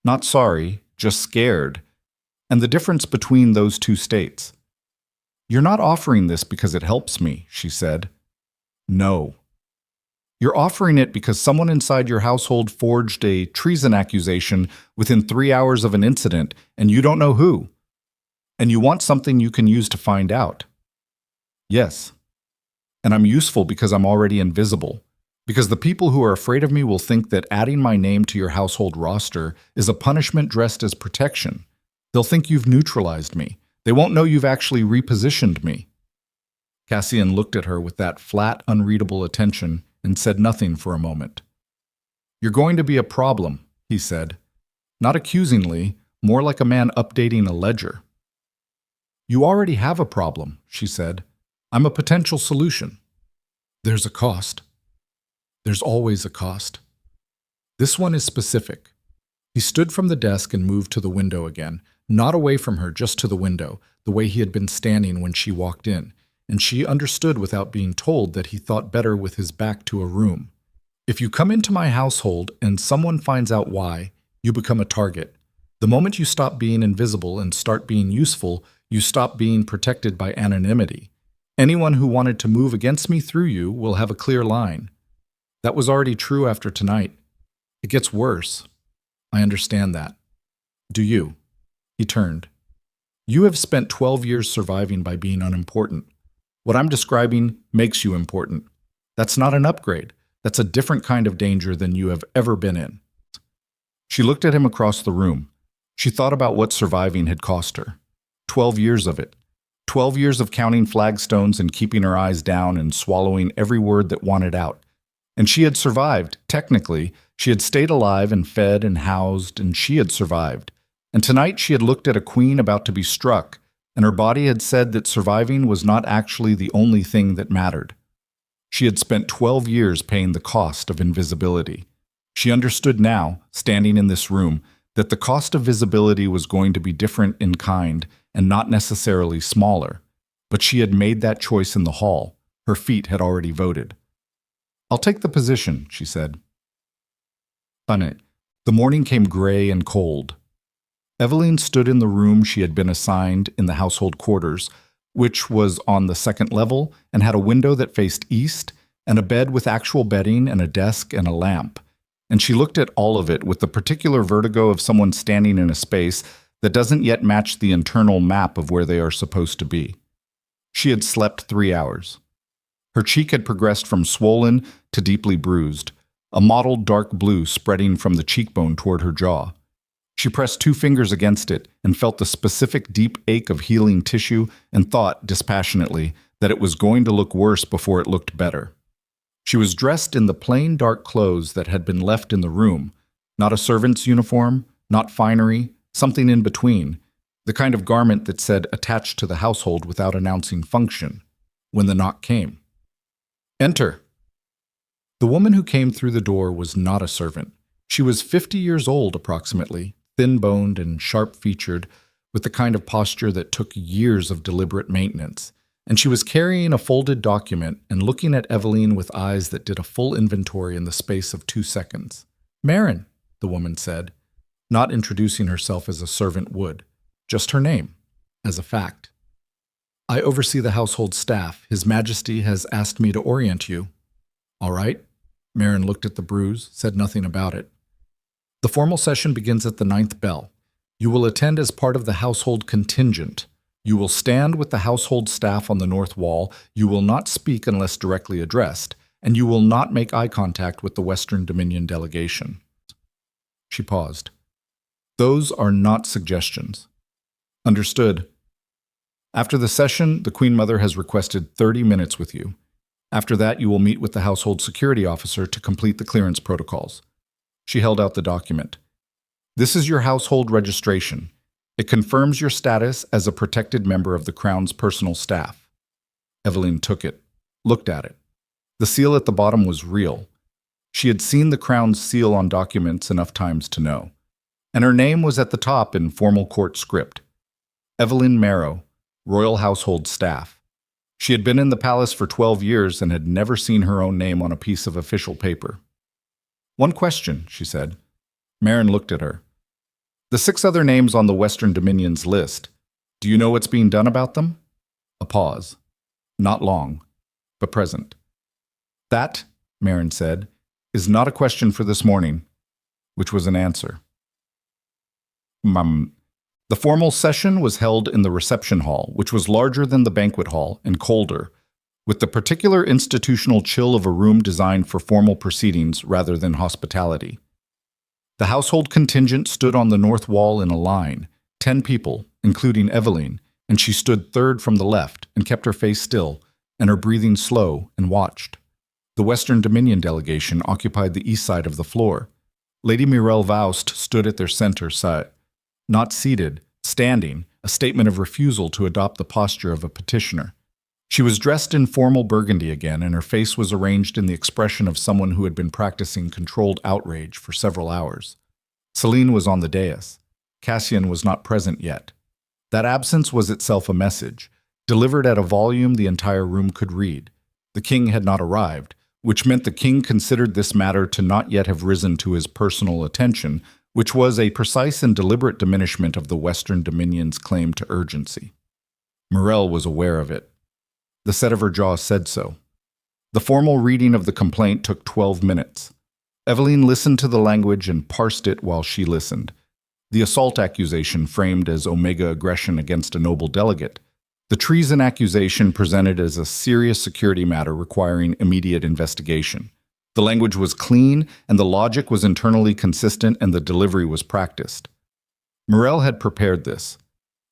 Not sorry, just scared. And the difference between those two states. "You're not offering this because it helps me," she said. "No. You're offering it because someone inside your household forged a treason accusation within 3 hours of an incident, and you don't know who. And you want something you can use to find out." "Yes. And I'm useful because I'm already invisible. Because the people who are afraid of me will think that adding my name to your household roster is a punishment dressed as protection. They'll think you've neutralized me. They won't know you've actually repositioned me." Cassian looked at her with that flat, unreadable attention and said nothing for a moment. "You're going to be a problem," he said. Not accusingly, more like a man updating a ledger. "You already have a problem," she said. "I'm a potential solution." "There's a cost." "There's always a cost. This one is specific." He stood from the desk and moved to the window again, not away from her, just to the window, the way he had been standing when she walked in, and she understood without being told that he thought better with his back to a room. "If you come into my household and someone finds out why, you become a target. The moment you stop being invisible and start being useful, you stop being protected by anonymity. Anyone who wanted to move against me through you will have a clear line. That was already true after tonight. It gets worse. I understand that. Do you?" He turned. "You have spent 12 years surviving by being unimportant. What I'm describing makes you important. That's not an upgrade. That's a different kind of danger than you have ever been in." She looked at him across the room. She thought about what surviving had cost her. 12 years of it. 12 years of counting flagstones and keeping her eyes down and swallowing every word that wanted out. And she had survived, technically. She had stayed alive and fed and housed, and she had survived. And tonight she had looked at a queen about to be struck, and her body had said that surviving was not actually the only thing that mattered. She had spent 12 years paying the cost of invisibility. She understood now, standing in this room, that the cost of visibility was going to be different in kind and not necessarily smaller. But she had made that choice in the hall. Her feet had already voted. "I'll take the position," she said. On it, the morning came gray and cold. Evelyne stood in the room she had been assigned in the household quarters, which was on the second level and had a window that faced east and a bed with actual bedding and a desk and a lamp. And she looked at all of it with the particular vertigo of someone standing in a space that doesn't yet match the internal map of where they are supposed to be. She had slept 3 hours. Her cheek had progressed from swollen to deeply bruised, a mottled dark blue spreading from the cheekbone toward her jaw. She pressed 2 fingers against it and felt the specific deep ache of healing tissue and thought, dispassionately, that it was going to look worse before it looked better. She was dressed in the plain dark clothes that had been left in the room, not a servant's uniform, not finery, something in between, the kind of garment that said attached to the household without announcing function, when the knock came. "Enter." The woman who came through the door was not a servant. She was 50 years old approximately, thin-boned and sharp-featured, with the kind of posture that took years of deliberate maintenance, and she was carrying a folded document and looking at Evelyne with eyes that did a full inventory in the space of 2 seconds. "Marin," the woman said, not introducing herself as a servant would, just her name, as a fact. "I oversee the household staff. His Majesty has asked me to orient you." "All right." Marin looked at the bruise, said nothing about it. "The formal session begins at the 9th bell. You will attend as part of the household contingent. You will stand with the household staff on the north wall. You will not speak unless directly addressed, and you will not make eye contact with the Western Dominion delegation." She paused. "Those are not suggestions." "Understood." "After the session, the Queen Mother has requested 30 minutes with you. After that, you will meet with the household security officer to complete the clearance protocols." She held out the document. "This is your household registration. It confirms your status as a protected member of the Crown's personal staff." Evelyne took it, looked at it. The seal at the bottom was real. She had seen the Crown's seal on documents enough times to know. And her name was at the top in formal court script. Evelyne Marrow, Royal Household Staff. She had been in the palace for 12 years and had never seen her own name on a piece of official paper. "One question," she said. Marin looked at her. "The 6 other names on the Western Dominion's list, do you know what's being done about them?" A pause. Not long, but present. "That," Marin said, "is not a question for this morning," which was an answer. The formal session was held in the reception hall, which was larger than the banquet hall and colder, with the particular institutional chill of a room designed for formal proceedings rather than hospitality. The household contingent stood on the north wall in a line, 10 people, including Evelyne, and she stood third from the left and kept her face still and her breathing slow and watched. The Western Dominion delegation occupied the east side of the floor. Lady Mirelle Vaust stood at their center side, not seated, standing, a statement of refusal to adopt the posture of a petitioner. She was dressed in formal burgundy again, and her face was arranged in the expression of someone who had been practicing controlled outrage for several hours. Celine was on the dais. Cassian was not present yet. That absence was itself a message, delivered at a volume the entire room could read. The king had not arrived, which meant the king considered this matter to not yet have risen to his personal attention, which was a precise and deliberate diminishment of the Western Dominion's claim to urgency. Morel was aware of it. The set of her jaw said so. The formal reading of the complaint took 12 minutes. Evelyne listened to the language and parsed it while she listened. The assault accusation framed as Omega aggression against a noble delegate. The treason accusation presented as a serious security matter requiring immediate investigation. The language was clean, and the logic was internally consistent, and the delivery was practiced. Morel had prepared this.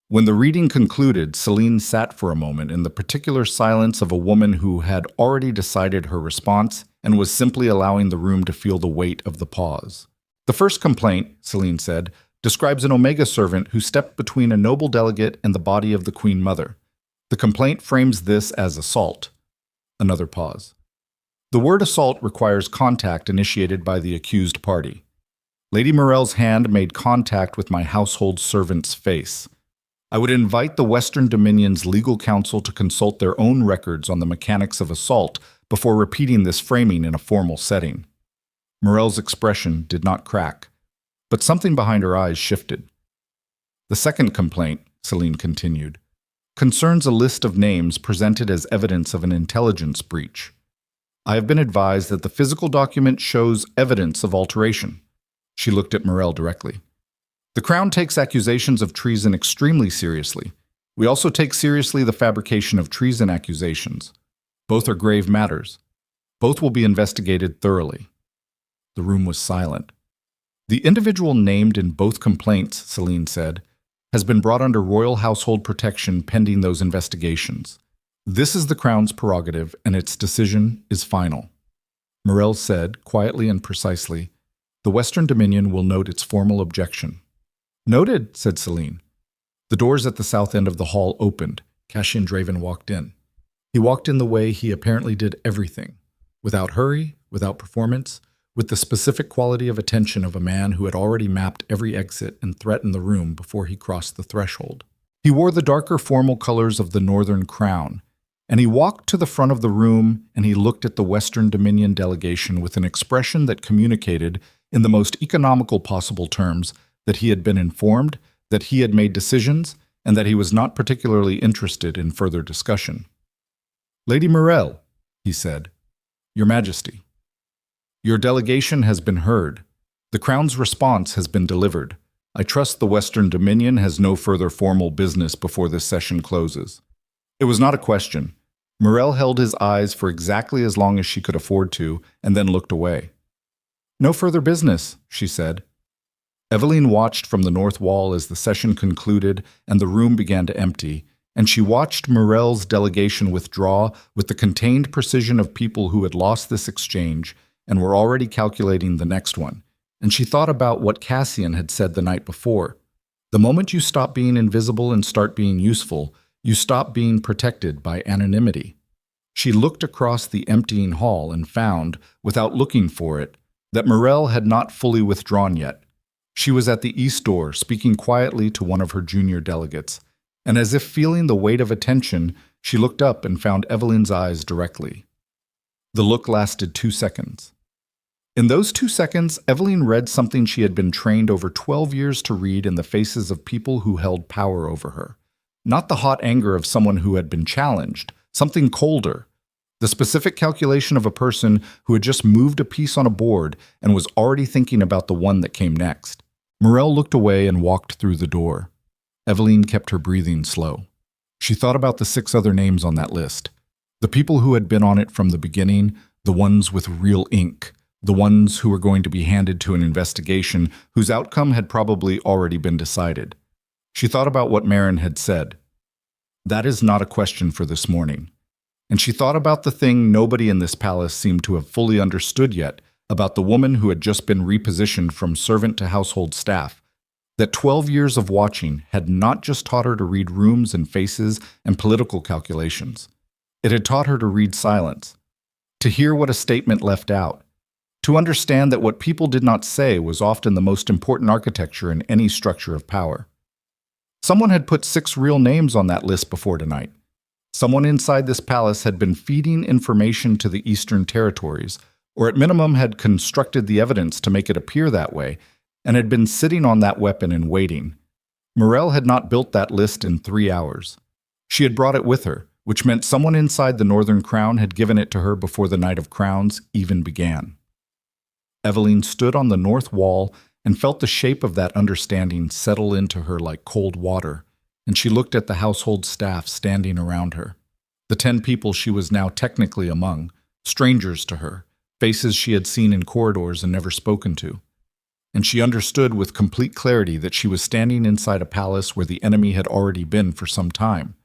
When the reading concluded, Celine sat for a moment in the particular silence of a woman who had already decided her response and was simply allowing the room to feel the weight of the pause. "The first complaint," Celine said, "describes an Omega servant who stepped between a noble delegate and the body of the Queen Mother. The complaint frames this as assault." Another pause. "The word assault requires contact initiated by the accused party." Lady Morel's hand made contact with my household servant's face. "I would invite the Western Dominion's legal counsel to consult their own records on the mechanics of assault before repeating this framing in a formal setting." Morel's expression did not crack, but something behind her eyes shifted. "The second complaint," Celine continued, "concerns a list of names presented as evidence of an intelligence breach. I have been advised that the physical document shows evidence of alteration." She looked at Morel directly. "The Crown takes accusations of treason extremely seriously. We also take seriously the fabrication of treason accusations. Both are grave matters. Both will be investigated thoroughly." The room was silent. The individual named in both complaints, Celine said, has been brought under royal household protection pending those investigations. This is the Crown's prerogative, and its decision is final. Morel said, quietly and precisely, the Western Dominion will note its formal objection. Noted, said Celine. The doors at the south end of the hall opened. Cassian Draven walked in. He walked in the way he apparently did everything, without hurry, without performance, with the specific quality of attention of a man who had already mapped every exit and threat in the room before he crossed the threshold. He wore the darker formal colors of the Northern Crown, and he walked to the front of the room and he looked at the Western Dominion delegation with an expression that communicated, in the most economical possible terms, that he had been informed, that he had made decisions, and that he was not particularly interested in further discussion. Lady Morel, he said, Your Majesty. Your delegation has been heard. The Crown's response has been delivered. I trust the Western Dominion has no further formal business before this session closes. It was not a question. Morel held his eyes for exactly as long as she could afford to, and then looked away. No further business, she said. Evelyne watched from the north wall as the session concluded and the room began to empty, and she watched Morel's delegation withdraw with the contained precision of people who had lost this exchange and were already calculating the next one. And she thought about what Cassian had said the night before. The moment you stop being invisible and start being useful, you stop being protected by anonymity. She looked across the emptying hall and found, without looking for it, that Morel had not fully withdrawn yet. She was at the east door, speaking quietly to one of her junior delegates, and as if feeling the weight of attention, she looked up and found Evelyne's eyes directly. The look lasted 2 seconds. In those 2 seconds, Evelyne read something she had been trained over 12 years to read in the faces of people who held power over her. Not the hot anger of someone who had been challenged, something colder. The specific calculation of a person who had just moved a piece on a board and was already thinking about the one that came next. Morel looked away and walked through the door. Evelyne kept her breathing slow. She thought about the 6 other names on that list. The people who had been on it from the beginning, the ones with real ink, the ones who were going to be handed to an investigation whose outcome had probably already been decided. She thought about what Marin had said. That is not a question for this morning. And she thought about the thing nobody in this palace seemed to have fully understood yet, about the woman who had just been repositioned from servant to household staff, that 12 years of watching had not just taught her to read rooms and faces and political calculations. It had taught her to read silence, to hear what a statement left out, to understand that what people did not say was often the most important architecture in any structure of power. Someone had put 6 real names on that list before tonight. Someone inside this palace had been feeding information to the Eastern Territories, or at minimum had constructed the evidence to make it appear that way, and had been sitting on that weapon and waiting. Morel had not built that list in 3 hours. She had brought it with her, which meant someone inside the Northern Crown had given it to her before the Night of Crowns even began. Evelyne stood on the north wall and felt the shape of that understanding settle into her like cold water, and she looked at the household staff standing around her. The 10 people she was now technically among, strangers to her, faces she had seen in corridors and never spoken to. And she understood with complete clarity that she was standing inside a palace where the enemy had already been for some time.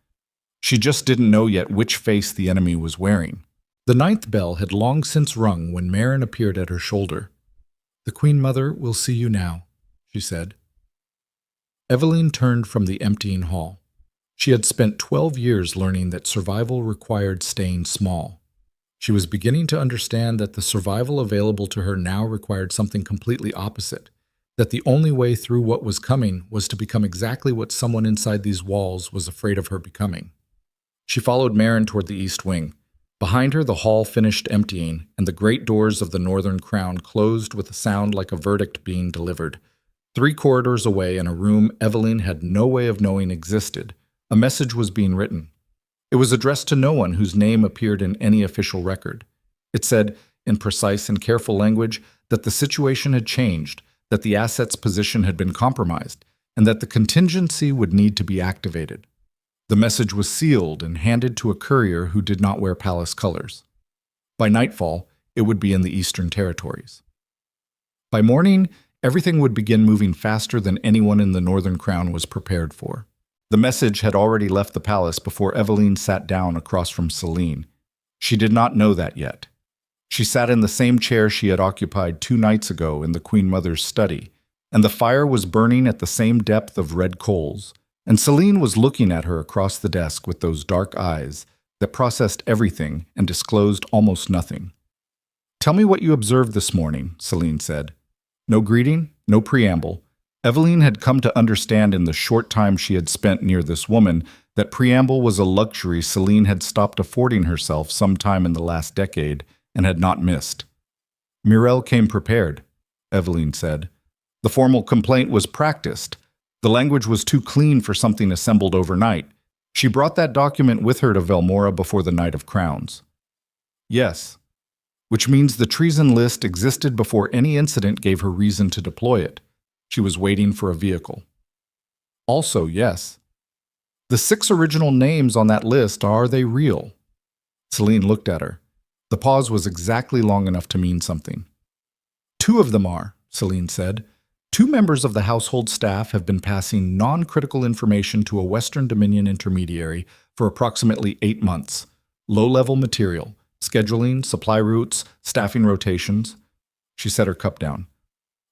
She just didn't know yet which face the enemy was wearing. The 9th bell had long since rung when Marin appeared at her shoulder. "The Queen Mother will see you now," she said. Evelyne turned from the emptying hall. She had spent 12 years learning that survival required staying small. She was beginning to understand that the survival available to her now required something completely opposite, that the only way through what was coming was to become exactly what someone inside these walls was afraid of her becoming. She followed Marin toward the east wing. Behind her, the hall finished emptying, and the great doors of the Northern Crown closed with a sound like a verdict being delivered. 3 corridors away, in a room Evelyne had no way of knowing existed, a message was being written. It was addressed to no one whose name appeared in any official record. It said, in precise and careful language, that the situation had changed, that the asset's position had been compromised, and that the contingency would need to be activated. The message was sealed and handed to a courier who did not wear palace colors. By nightfall, it would be in the Eastern Territories. By morning, everything would begin moving faster than anyone in the Northern Crown was prepared for. The message had already left the palace before Evelyne sat down across from Celine. She did not know that yet. She sat in the same chair she had occupied 2 nights ago in the Queen Mother's study, and the fire was burning at the same depth of red coals, and Celine was looking at her across the desk with those dark eyes that processed everything and disclosed almost nothing. "Tell me what you observed this morning," Celine said. No greeting, no preamble. Evelyne had come to understand in the short time she had spent near this woman that preamble was a luxury Celine had stopped affording herself sometime in the last decade and had not missed. "Mirelle came prepared," Evelyne said. "The formal complaint was practiced. The language was too clean for something assembled overnight. She brought that document with her to Velmora before the Night of Crowns." "Yes. Which means the treason list existed before any incident gave her reason to deploy it. She was waiting for a vehicle." "Also, yes. The 6 original names on that list, are they real?" Celine looked at her. The pause was exactly long enough to mean something. "2 of them are," Celine said. 2 members of the household staff have been passing non-critical information to a Western Dominion intermediary for approximately 8 months. Low-level material, scheduling, supply routes, staffing rotations. She set her cup down.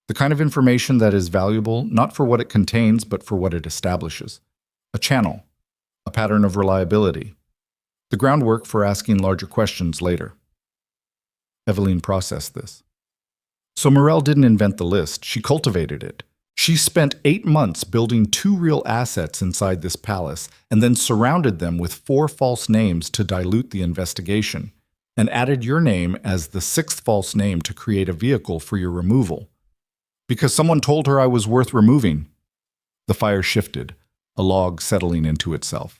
The kind of information that is valuable not for what it contains, but for what it establishes. A channel, a pattern of reliability. The groundwork for asking larger questions later. Evelyne processed this. So Mirelle didn't invent the list, she cultivated it. She spent 8 months building 2 real assets inside this palace and then surrounded them with 4 false names to dilute the investigation, and added your name as the 6th false name to create a vehicle for your removal. Because someone told her I was worth removing. The fire shifted, a log settling into itself.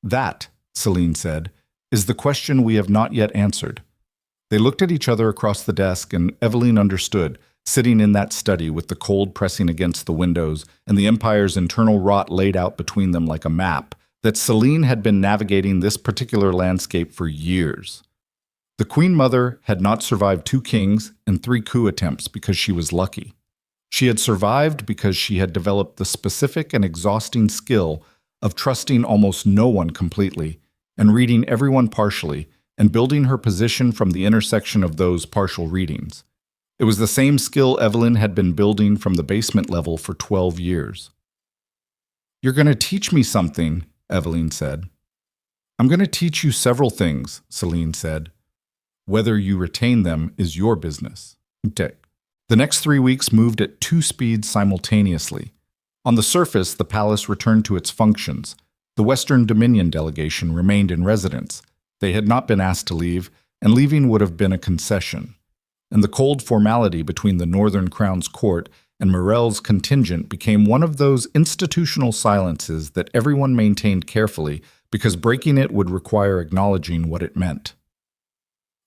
"That," Celine said, "is the question we have not yet answered." They looked at each other across the desk, and Evelyne understood, sitting in that study with the cold pressing against the windows and the Empire's internal rot laid out between them like a map, that Celine had been navigating this particular landscape for years. The Queen Mother had not survived 2 kings and 3 coup attempts because she was lucky. She had survived because she had developed the specific and exhausting skill of trusting almost no one completely and reading everyone partially, and building her position from the intersection of those partial readings. It was the same skill Evelyne had been building from the basement level for 12 years. "You're going to teach me something," Evelyne said. "I'm going to teach you several things," Celine said. "Whether you retain them is your business." The next 3 weeks moved at 2 speeds simultaneously. On the surface, the palace returned to its functions. The Western Dominion delegation remained in residence. They had not been asked to leave, and leaving would have been a concession. And the cold formality between the Northern Crown's court and Mirelle's contingent became one of those institutional silences that everyone maintained carefully because breaking it would require acknowledging what it meant.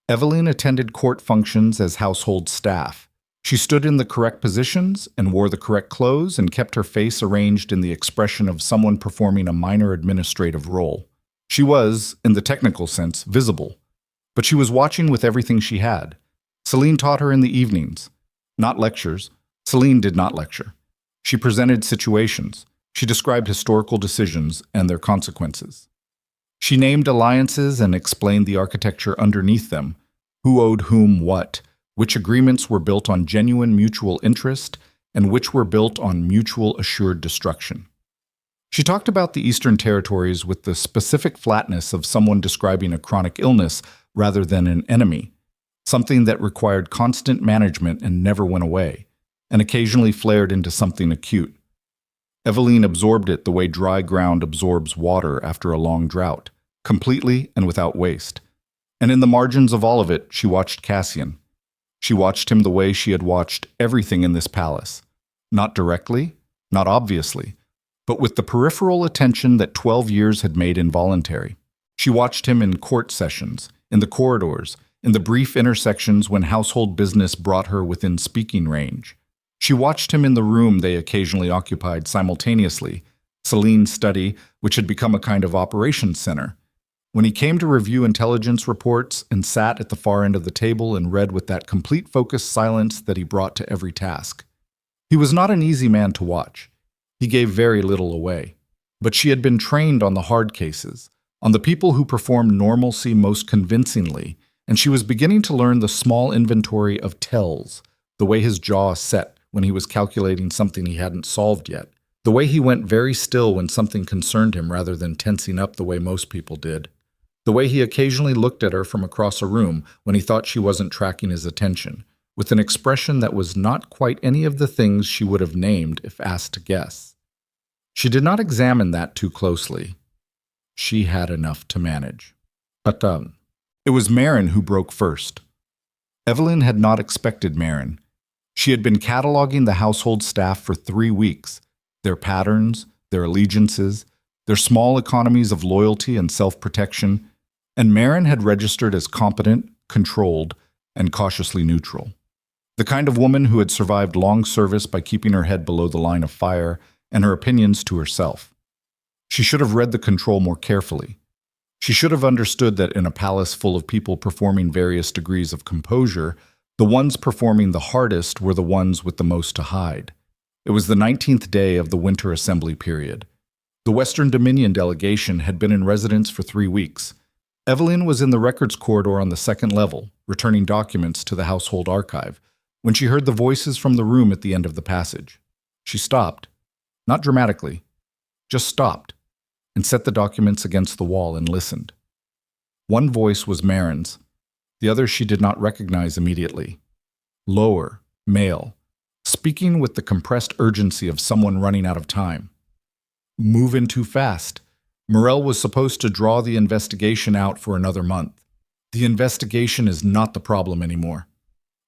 Evelyne attended court functions as household staff. She stood in the correct positions and wore the correct clothes and kept her face arranged in the expression of someone performing a minor administrative role. She was, in the technical sense, visible, but she was watching with everything she had. Celine taught her in the evenings. Not lectures. Celine did not lecture. She presented situations. She described historical decisions and their consequences. She named alliances and explained the architecture underneath them, who owed whom what, which agreements were built on genuine mutual interest and which were built on mutual assured destruction. She talked about the Eastern Territories with the specific flatness of someone describing a chronic illness rather than an enemy, something that required constant management and never went away, and occasionally flared into something acute. Evelyne absorbed it the way dry ground absorbs water after a long drought, completely and without waste. And in the margins of all of it, she watched Cassian. She watched him the way she had watched everything in this palace. Not directly, not obviously, but with the peripheral attention that 12 years had made involuntary. She watched him in court sessions, in the corridors, in the brief intersections when household business brought her within speaking range. She watched him in the room they occasionally occupied simultaneously, Celine's study, which had become a kind of operations center. When he came to review intelligence reports and sat at the far end of the table and read with that complete focused silence that he brought to every task. He was not an easy man to watch. He gave very little away. But she had been trained on the hard cases, on the people who performed normalcy most convincingly, and she was beginning to learn the small inventory of tells, the way his jaw set when he was calculating something he hadn't solved yet, the way he went very still when something concerned him rather than tensing up the way most people did, the way he occasionally looked at her from across a room when he thought she wasn't tracking his attention, with an expression that was not quite any of the things she would have named if asked to guess. She did not examine that too closely. She had enough to manage. But it was Marin who broke first. Evelyne had not expected Marin. She had been cataloging the household staff for 3 weeks, their patterns, their allegiances, their small economies of loyalty and self-protection, and Marin had registered as competent, controlled, and cautiously neutral. The kind of woman who had survived long service by keeping her head below the line of fire and her opinions to herself. She should have read the control more carefully. She should have understood that in a palace full of people performing various degrees of composure, the ones performing the hardest were the ones with the most to hide. It was the 19th day of the winter assembly period. The Western Dominion delegation had been in residence for 3 weeks. Evelyne was in the records corridor on the 2nd level, returning documents to the household archive, when she heard the voices from the room at the end of the passage. She stopped, not dramatically, just stopped, and set the documents against the wall and listened. One voice was Marin's. The other she did not recognize immediately. Lower, male, speaking with the compressed urgency of someone running out of time. Move in too fast. Morel was supposed to draw the investigation out for another month. The investigation is not the problem anymore.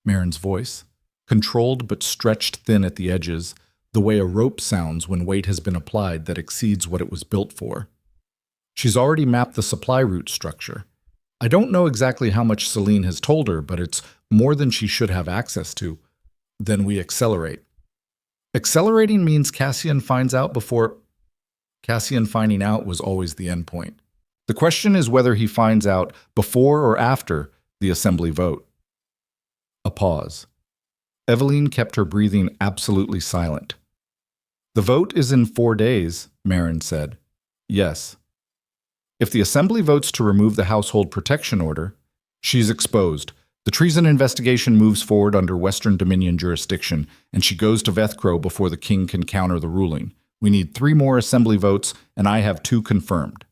Marin's voice, controlled but stretched thin at the edges, the way a rope sounds when weight has been applied that exceeds what it was built for. She's already mapped the supply route structure. I don't know exactly how much Celine has told her, but it's more than she should have access to. Then we accelerate. Accelerating means Cassian finds out before... Cassian finding out was always the end point. The question is whether he finds out before or after the assembly vote. A pause. Evelyne kept her breathing absolutely silent. The vote is in 4 days, Marin said. Yes. If the assembly votes to remove the household protection order, she's exposed. The treason investigation moves forward under Western Dominion jurisdiction, and she goes to Vethcro before the king can counter the ruling. We need 3 more assembly votes, and I have 2 confirmed.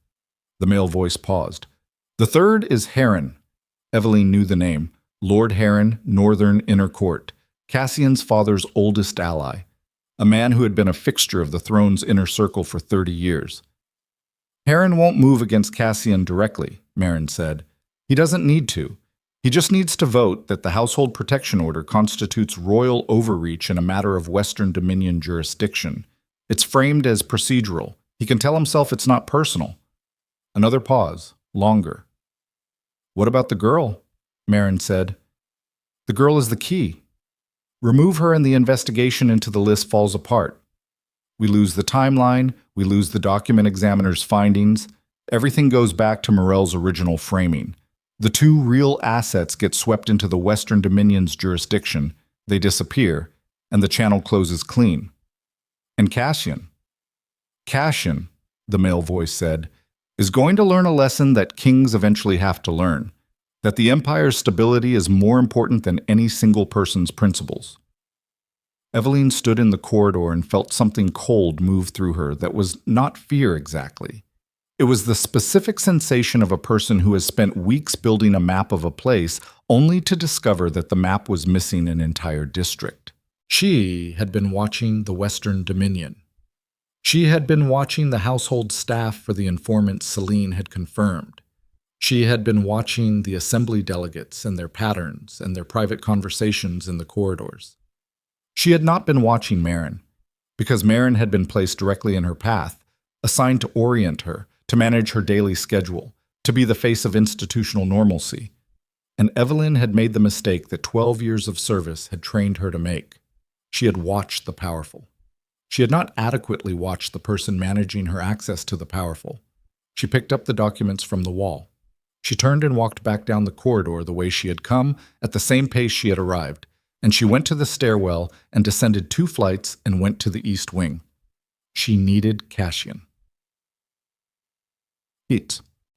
The male voice paused. The third is Heron. Evelyne knew the name. Lord Heron, Northern Inner Court, Cassian's father's oldest ally, a man who had been a fixture of the throne's inner circle for 30 years. Heron won't move against Cassian directly, Marin said. He doesn't need to. He just needs to vote that the household protection order constitutes royal overreach in a matter of Western Dominion jurisdiction. It's framed as procedural. He can tell himself it's not personal. Another pause, longer. What about the girl? Marin said. The girl is the key. Remove her and the investigation into the list falls apart. We lose the timeline, we lose the document examiner's findings. Everything goes back to Morel's original framing. The 2 real assets get swept into the Western Dominion's jurisdiction, they disappear, and the channel closes clean. And Cassian, the male voice said, is going to learn a lesson that kings eventually have to learn, that the empire's stability is more important than any single person's principles. Evelyne stood in the corridor and felt something cold move through her that was not fear exactly. It was the specific sensation of a person who has spent weeks building a map of a place only to discover that the map was missing an entire district. She had been watching the Western Dominion. She had been watching the household staff for the informant Celine had confirmed. She had been watching the assembly delegates and their patterns and their private conversations in the corridors. She had not been watching Marin, because Marin had been placed directly in her path, assigned to orient her, to manage her daily schedule, to be the face of institutional normalcy. And Evelyne had made the mistake that 12 years of service had trained her to make. She had watched the powerful. She had not adequately watched the person managing her access to the powerful. She picked up the documents from the wall. She turned and walked back down the corridor the way she had come, at the same pace she had arrived. and she went to the stairwell and descended 2 flights and went to the east wing. She needed Cassian.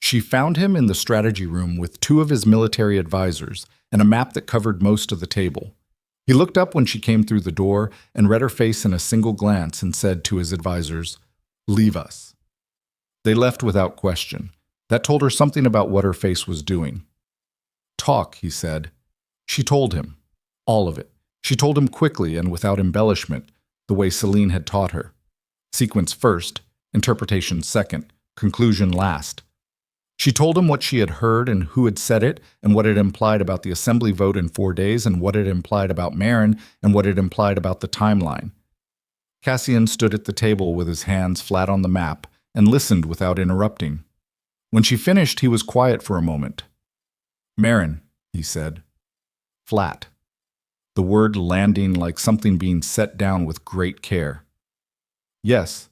She found him in the strategy room with 2 of his military advisors and a map that covered most of the table. He looked up when she came through the door and read her face in a single glance and said to his advisors, "Leave us." They left without question. That told her something about what her face was doing. "Talk," he said. She told him. All of it. She told him quickly and without embellishment, the way Celine had taught her. Sequence first, interpretation second, conclusion last. She told him what she had heard and who had said it, and what it implied about the assembly vote in 4 days, and what it implied about Marin, and what it implied about the timeline. Cassian stood at the table with his hands flat on the map and listened without interrupting. When she finished, he was quiet for a moment. "Marin," he said. Flat. The word landing like something being set down with great care. "Yes.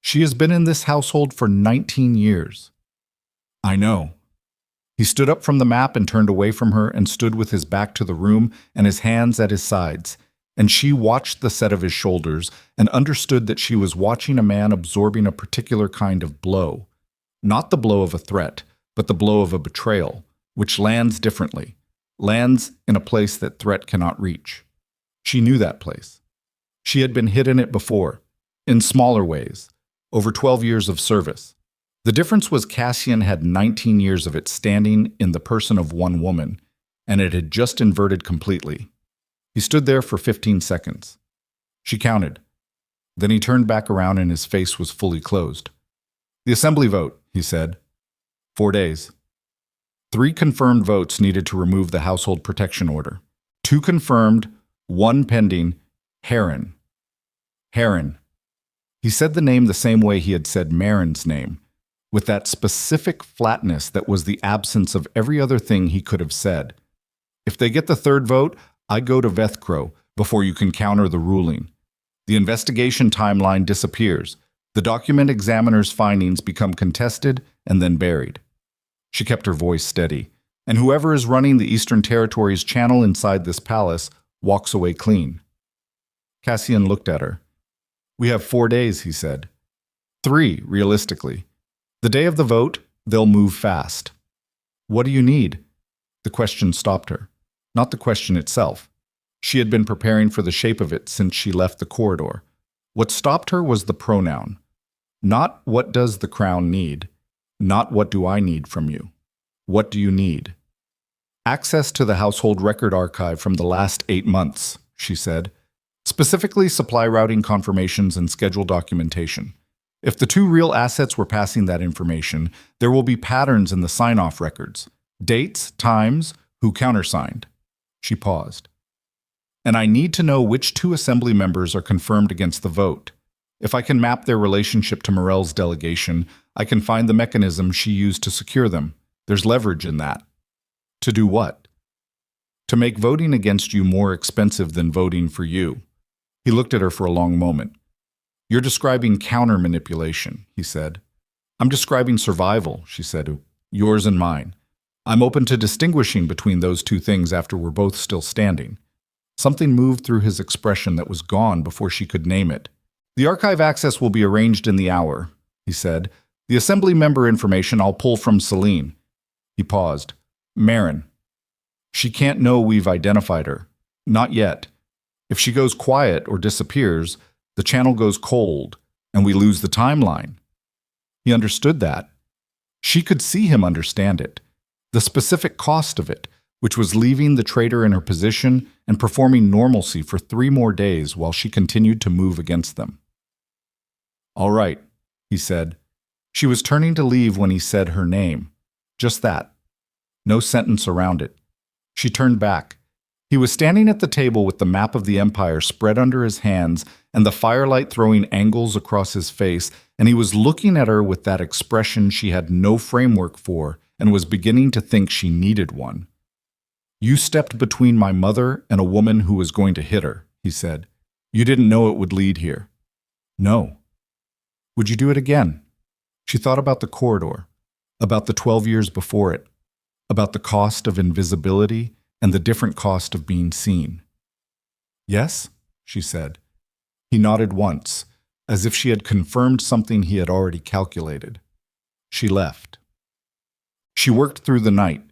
She has been in this household for 19 years. "I know." He stood up from the map and turned away from her and stood with his back to the room and his hands at his sides, and she watched the set of his shoulders and understood that she was watching a man absorbing a particular kind of blow. Not the blow of a threat, but the blow of a betrayal, which lands differently, lands in a place that threat cannot reach. She knew that place. She had been hit in it before, in smaller ways, over 12 years of service. The difference was Cassian had 19 years of it standing in the person of one woman, and it had just inverted completely. He stood there for 15 seconds. She counted. Then he turned back around and his face was fully closed. "The assembly vote," he said. 4 days. 3 confirmed votes needed to remove the household protection order. 2 confirmed, 1 pending. Heron. Heron. He said the name the same way he had said Marin's name, with that specific flatness that was the absence of every other thing he could have said. "If they get the 3rd vote, I go to Vethcro before you can counter the ruling. The investigation timeline disappears. The document examiner's findings become contested and then buried." She kept her voice steady. "And whoever is running the Eastern Territories channel inside this palace walks away clean." Cassian looked at her. "We have 4 days," he said. 3, realistically. The day of the vote, they'll move fast. "What do you need?" The question stopped her. Not the question itself. She had been preparing for the shape of it since she left the corridor. What stopped her was the pronoun. Not "what does the crown need?" Not "what do I need from you?" What do you need? "Access to the household record archive from the last 8 months, she said. "Specifically supply routing confirmations and schedule documentation. If the 2 real assets were passing that information, there will be patterns in the sign-off records. Dates, times, who countersigned." She paused. "And I need to know which 2 assembly members are confirmed against the vote. If I can map their relationship to Morel's delegation, I can find the mechanism she used to secure them. There's leverage in that." "To do what?" "To make voting against you more expensive than voting for you." He looked at her for a long moment. "You're describing counter-manipulation," he said. "I'm describing survival," she said. "Yours and mine. I'm open to distinguishing between those 2 things after we're both still standing." Something moved through his expression that was gone before she could name it. "The archive access will be arranged in the hour," he said. "The assembly member information I'll pull from Celine." He paused. "Marin. She can't know we've identified her. Not yet. If she goes quiet or disappears, the channel goes cold, and we lose the timeline." He understood that. She could see him understand it. The specific cost of it, which was leaving the traitor in her position and performing normalcy for 3 more days while she continued to move against them. "All right," he said. She was turning to leave when he said her name. Just that. No sentence around it. She turned back. He was standing at the table with the map of the empire spread under his hands and the firelight throwing angles across his face, and he was looking at her with that expression she had no framework for and was beginning to think she needed one. "You stepped between my mother and a woman who was going to hit her," he said. "You didn't know it would lead here." "No." "Would you do it again?" She thought about the corridor, about the 12 years before it, about the cost of invisibility and the different cost of being seen. Yes, she said. He nodded once, as if she had confirmed something he had already calculated. She left. She worked through the night.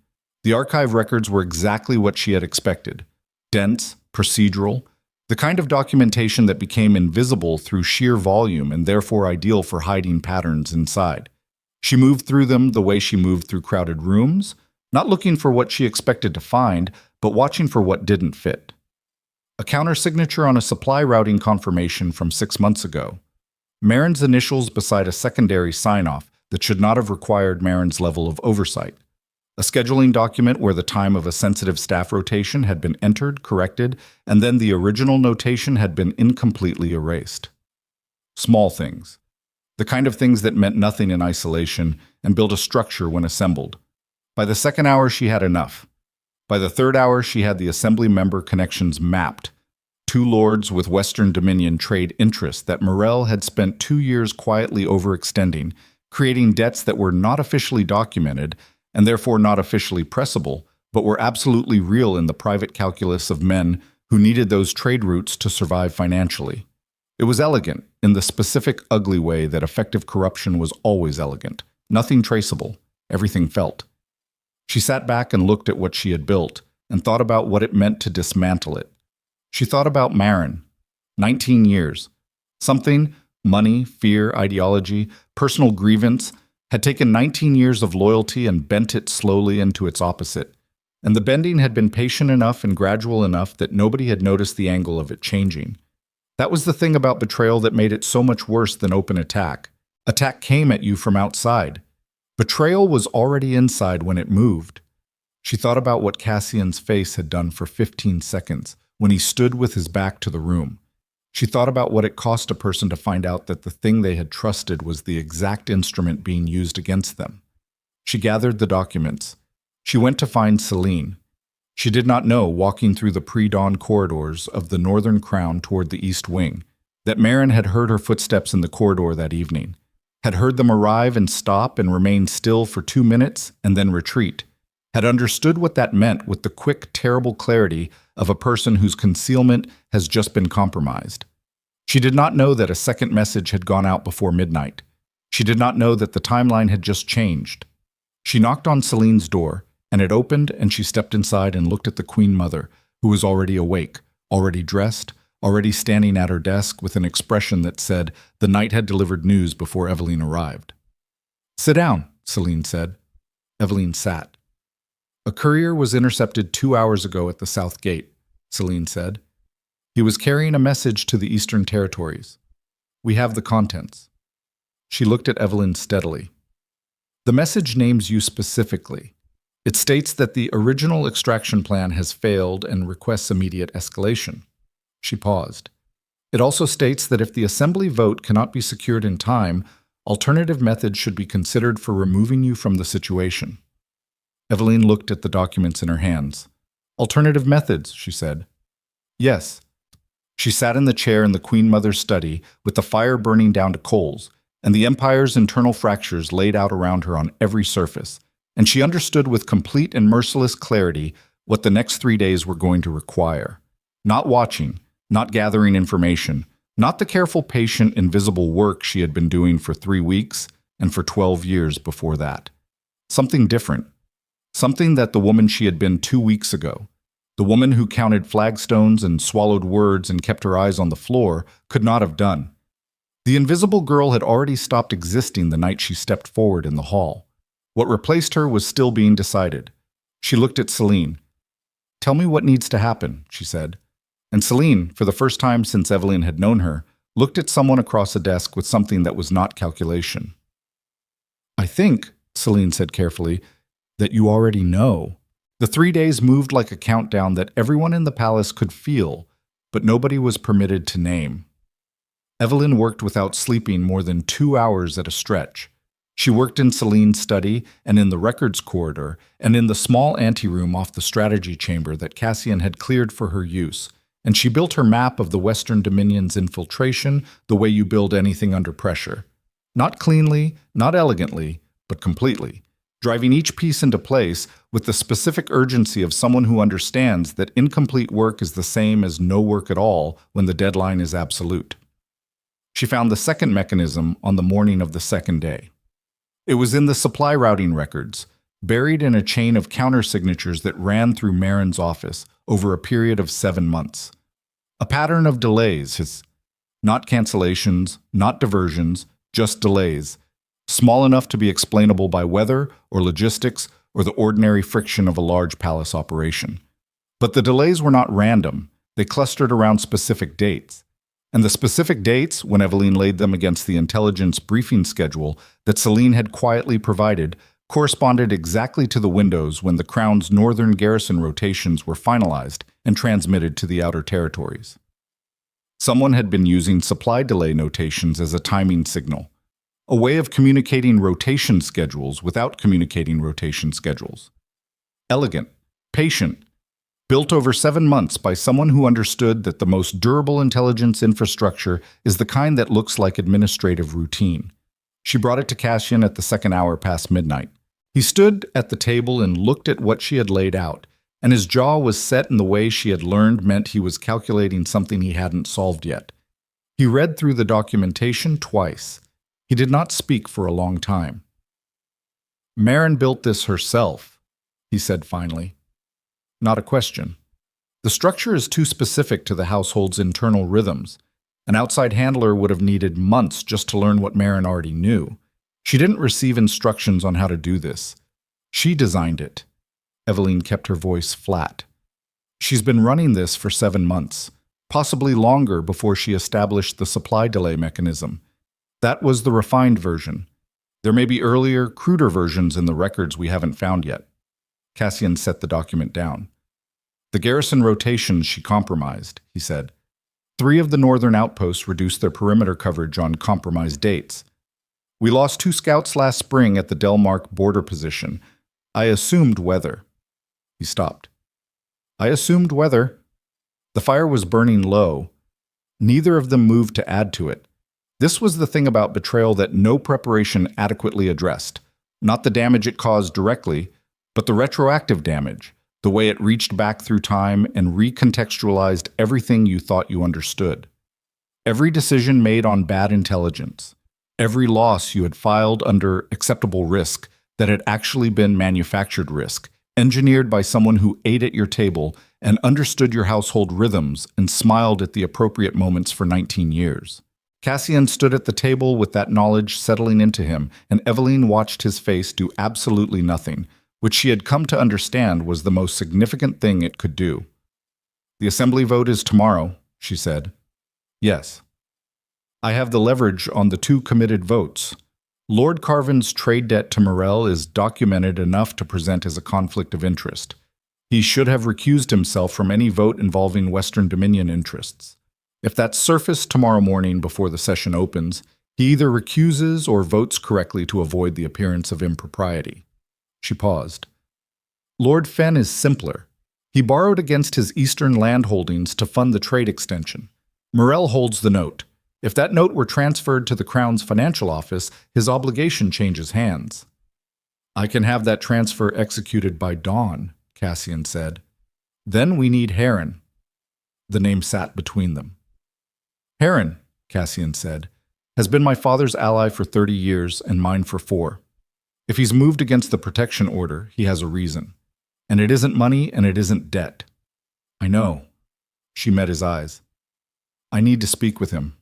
The archive records were exactly what she had expected. Dense, procedural, the kind of documentation that became invisible through sheer volume and therefore ideal for hiding patterns inside. She moved through them the way she moved through crowded rooms, not looking for what she expected to find, but watching for what didn't fit. A countersignature on a supply routing confirmation from 6 months ago. Marin's initials beside a secondary sign-off that should not have required Marin's level of oversight. A scheduling document where the time of a sensitive staff rotation had been entered, corrected, and then the original notation had been incompletely erased. Small things. The kind of things that meant nothing in isolation and built a structure when assembled. By the second hour, she had enough. By the third hour, she had the assembly member connections mapped. 2 lords with Western Dominion trade interests that Morel had spent 2 years quietly overextending, creating debts that were not officially documented and therefore not officially pressable, but were absolutely real in the private calculus of men who needed those trade routes to survive financially. It was elegant, in the specific ugly way that effective corruption was always elegant. Nothing traceable, everything felt. She sat back and looked at what she had built, and thought about what it meant to dismantle it. She thought about Marin. 19 years. Something, money, fear, ideology, personal grievance, had taken 19 years of loyalty and bent it slowly into its opposite. And the bending had been patient enough and gradual enough that nobody had noticed the angle of it changing. That was the thing about betrayal that made it so much worse than open attack. Attack came at you from outside. Betrayal was already inside when it moved. She thought about what Cassian's face had done for 15 seconds when he stood with his back to the room. She thought about what it cost a person to find out that the thing they had trusted was the exact instrument being used against them. She gathered the documents. She went to find Celine. She did not know, walking through the pre-dawn corridors of the Northern Crown toward the East Wing, that Marin had heard her footsteps in the corridor that evening, had heard them arrive and stop and remain still for 2 minutes and then retreat, had understood what that meant with the quick, terrible clarity of a person whose concealment has just been compromised. She did not know that a second message had gone out before midnight. She did not know that the timeline had just changed. She knocked on Celine's door, and it opened, and she stepped inside and looked at the Queen Mother, who was already awake, already dressed, already standing at her desk with an expression that said the night had delivered news before Evelyne arrived. "Sit down," Celine said. Evelyne sat. "A courier was intercepted 2 hours ago at the South Gate," Celine said. "He was carrying a message to the Eastern Territories. We have the contents." She looked at Evelyne steadily. "The message names you specifically. It states that the original extraction plan has failed and requests immediate escalation." She paused. "It also states that if the assembly vote cannot be secured in time, alternative methods should be considered for removing you from the situation." Evelyne looked at the documents in her hands. "Alternative methods," she said. "Yes." She sat in the chair in the Queen Mother's study with the fire burning down to coals, and the Empire's internal fractures laid out around her on every surface, and she understood with complete and merciless clarity what the next 3 days were going to require. Not watching, not gathering information, not the careful, patient, invisible work she had been doing for 3 weeks and for 12 years before that. Something different. Something that the woman she had been 2 weeks ago, the woman who counted flagstones and swallowed words and kept her eyes on the floor, could not have done. The invisible girl had already stopped existing the night she stepped forward in the hall. What replaced her was still being decided. She looked at Celine. "Tell me what needs to happen," she said. And Celine, for the first time since Evelyne had known her, looked at someone across a desk with something that was not calculation. "I think," Celine said carefully, "that you already know." The 3 days moved like a countdown that everyone in the palace could feel, but nobody was permitted to name. Evelyne worked without sleeping more than 2 hours at a stretch. She worked in Celine's study and in the records corridor and in the small anteroom off the strategy chamber that Cassian had cleared for her use, and she built her map of the Western Dominion's infiltration the way you build anything under pressure. Not cleanly, not elegantly, but completely, driving each piece into place with the specific urgency of someone who understands that incomplete work is the same as no work at all when the deadline is absolute. She found the second mechanism on the morning of the second day. It was in the supply routing records, buried in a chain of countersignatures that ran through Marin's office over a period of 7 months. A pattern of delays, not cancellations, not diversions, just delays, small enough to be explainable by weather or logistics or the ordinary friction of a large palace operation. But the delays were not random. They clustered around specific dates. And the specific dates, when Evelyne laid them against the intelligence briefing schedule that Celine had quietly provided, corresponded exactly to the windows when the Crown's northern garrison rotations were finalized and transmitted to the outer territories. Someone had been using supply delay notations as a timing signal, a way of communicating rotation schedules without communicating rotation schedules. Elegant, patient, built over 7 months by someone who understood that the most durable intelligence infrastructure is the kind that looks like administrative routine. She brought it to Cassian at the second hour past midnight. He stood at the table and looked at what she had laid out, and his jaw was set in the way she had learned meant he was calculating something he hadn't solved yet. He read through the documentation twice. He did not speak for a long time. "Marin built this herself," he said finally. Not a question. The structure is too specific to the household's internal rhythms. An outside handler would have needed months just to learn what Marin already knew. She didn't receive instructions on how to do this. She designed it. Evelyne kept her voice flat. She's been running this for 7 months, possibly longer before she established the supply delay mechanism. That was the refined version. There may be earlier, cruder versions in the records we haven't found yet. Cassian set the document down. "The garrison rotations she compromised," he said. 3 of the northern outposts reduced their perimeter coverage on compromised dates. "We lost 2 scouts last spring at the Delmark border position. I assumed weather." He stopped. "I assumed weather." The fire was burning low. Neither of them moved to add to it. This was the thing about betrayal that no preparation adequately addressed. Not the damage it caused directly, but the retroactive damage, the way it reached back through time and recontextualized everything you thought you understood. Every decision made on bad intelligence, every loss you had filed under acceptable risk that had actually been manufactured risk, engineered by someone who ate at your table and understood your household rhythms and smiled at the appropriate moments for 19 years. Cassian stood at the table with that knowledge settling into him, and Evelyne watched his face do absolutely nothing, which she had come to understand was the most significant thing it could do. "The assembly vote is tomorrow," she said. "Yes. I have the leverage on the 2 committed votes. Lord Carvin's trade debt to Morel is documented enough to present as a conflict of interest. He should have recused himself from any vote involving Western Dominion interests. If that's surfaced tomorrow morning before the session opens, he either recuses or votes correctly to avoid the appearance of impropriety." She paused. "Lord Fenn is simpler. He borrowed against his eastern land holdings to fund the trade extension. Morel holds the note. If that note were transferred to the Crown's financial office, his obligation changes hands." "I can have that transfer executed by dawn," Cassian said. "Then we need Heron." The name sat between them. "Heron," Cassian said, "has been my father's ally for 30 years and mine for 4. If he's moved against the protection order, he has a reason. And it isn't money and it isn't debt." "I know." She met his eyes. "I need to speak with him."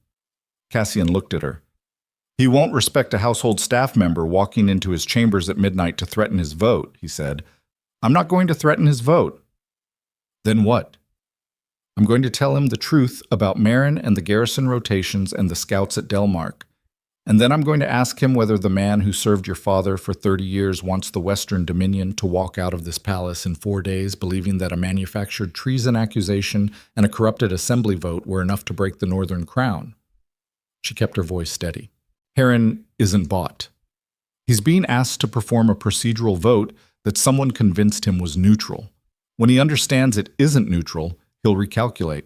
Cassian looked at her. "He won't respect a household staff member walking into his chambers at midnight to threaten his vote," he said. "I'm not going to threaten his vote." "Then what?" "I'm going to tell him the truth about Marin and the garrison rotations and the scouts at Delmark. And then I'm going to ask him whether the man who served your father for 30 years wants the Western Dominion to walk out of this palace in 4 days, believing that a manufactured treason accusation and a corrupted assembly vote were enough to break the Northern Crown." She kept her voice steady. "Heron isn't bought. He's being asked to perform a procedural vote that someone convinced him was neutral. When he understands it isn't neutral, he'll recalculate."